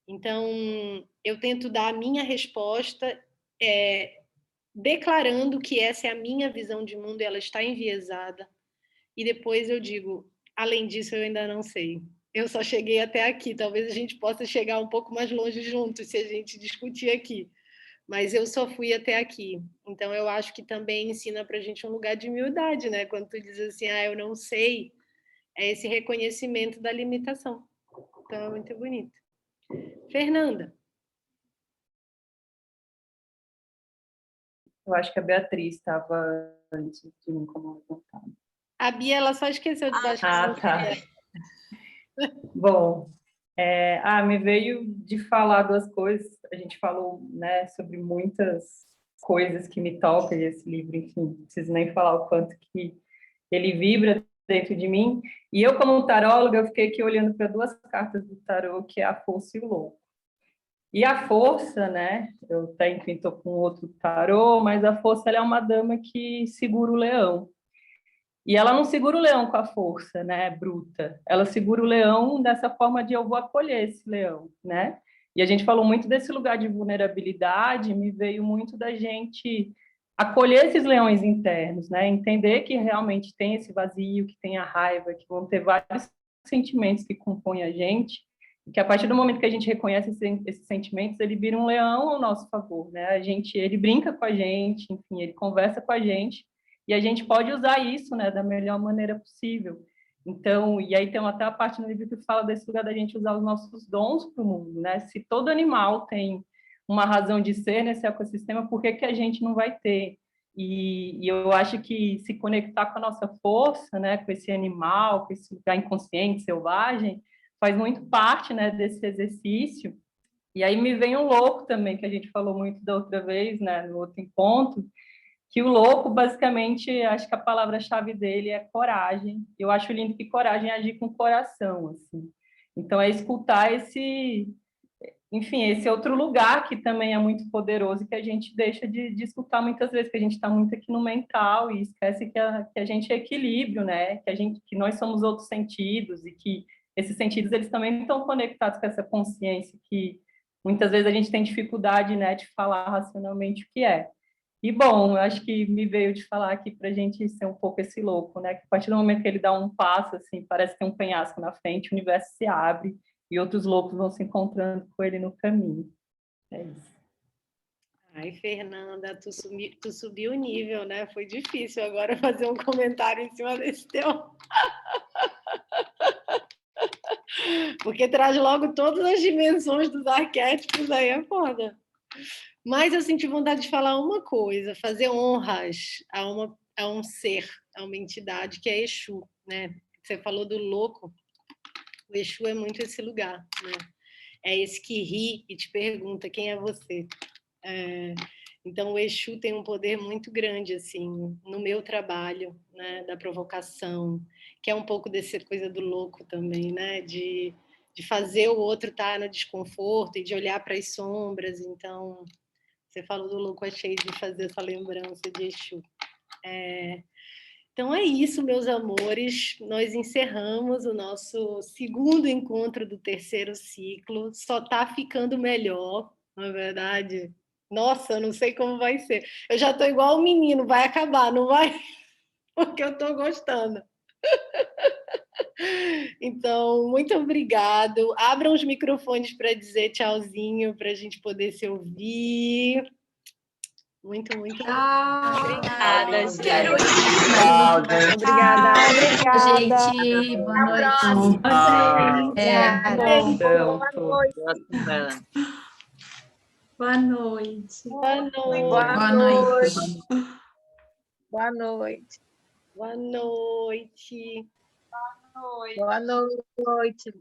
Então, eu tento dar a minha resposta declarando que essa é a minha visão de mundo e ela está enviesada. E depois eu digo, além disso, eu ainda não sei. Eu só cheguei até aqui. Talvez a gente possa chegar um pouco mais longe juntos se a gente discutir aqui. Mas eu só fui até aqui. Então, eu acho que também ensina para a gente um lugar de humildade, né? Quando tu diz assim, eu não sei, é esse reconhecimento da limitação. Então, é muito bonito. Fernanda. Eu acho que a Beatriz estava antes de mim como levantada. A Bia, ela só esqueceu de baixar. Tá. Bom, me veio de falar duas coisas. A gente falou, né, sobre muitas coisas que me tocam, e esse livro, enfim, não preciso nem falar o quanto que ele vibra dentro de mim. E eu, como taróloga, eu fiquei aqui olhando para duas cartas do tarô, que é a Força e o Louco. E a Força, né, eu até enfim estou com outro tarô, mas a Força ela é uma dama que segura o leão. E ela não segura o leão com a força, né, bruta. Ela segura o leão dessa forma de eu vou acolher esse leão, né? E a gente falou muito desse lugar de vulnerabilidade, me veio muito da gente acolher esses leões internos, né? Entender que realmente tem esse vazio, que tem a raiva, que vão ter vários sentimentos que compõem a gente, e que a partir do momento que a gente reconhece esses sentimentos, ele vira um leão ao nosso favor, né? Ele brinca com a gente, enfim, ele conversa com a gente, e a gente pode usar isso, né, da melhor maneira possível. Então, e aí tem até a parte no livro que fala desse lugar da gente usar os nossos dons para o mundo, né? Se todo animal tem uma razão de ser nesse ecossistema, por que a gente não vai ter? E eu acho que se conectar com a nossa força, né, com esse animal, com esse lugar inconsciente, selvagem, faz muito parte, né, desse exercício. E aí me vem um louco também, que a gente falou muito da outra vez, né, no outro encontro, que o louco, basicamente, acho que a palavra-chave dele é coragem. Eu acho lindo que coragem é agir com o coração, assim. Então, é escutar esse outro lugar que também é muito poderoso e que a gente deixa de escutar muitas vezes, que a gente está muito aqui no mental e esquece que a gente é equilíbrio, né? Que nós somos outros sentidos e que esses sentidos, eles também estão conectados com essa consciência que muitas vezes a gente tem dificuldade, né, de falar racionalmente o que é. E, bom, eu acho que me veio de falar aqui para a gente ser um pouco esse louco, né? Que a partir do momento que ele dá um passo, assim, parece que tem um penhasco na frente, o universo se abre e outros loucos vão se encontrando com ele no caminho. É isso. Ai, Fernanda, tu subiu o nível, né? Foi difícil agora fazer um comentário em cima desse teu. Porque traz logo todas as dimensões dos arquétipos, aí é foda. Mas eu senti vontade de falar uma coisa, fazer honras a um ser, a uma entidade que é Exu, né? Você falou do louco, o Exu é muito esse lugar, né? É esse que ri e te pergunta quem é você. Então, o Exu tem um poder muito grande, assim, no meu trabalho, né? Da provocação, que é um pouco dessa coisa do louco também, né? De fazer o outro estar no desconforto e de olhar para as sombras. Então, você falou do louco, achei de fazer essa lembrança de Exu. Então é isso, meus amores. Nós encerramos o nosso segundo encontro do terceiro ciclo. Só está ficando melhor, não é verdade? Nossa, eu não sei como vai ser. Eu já estou igual o menino, vai acabar, não vai? Porque eu estou gostando. Então, muito obrigado. Abram os microfones para dizer tchauzinho, para a gente poder se ouvir. Muito obrigada, gente. Quero ir. Tchau, gente. Obrigada. Gente, boa noite. Boa noite. Boa noite. Boa noite. Boa noite. Boa noite. Boa noite.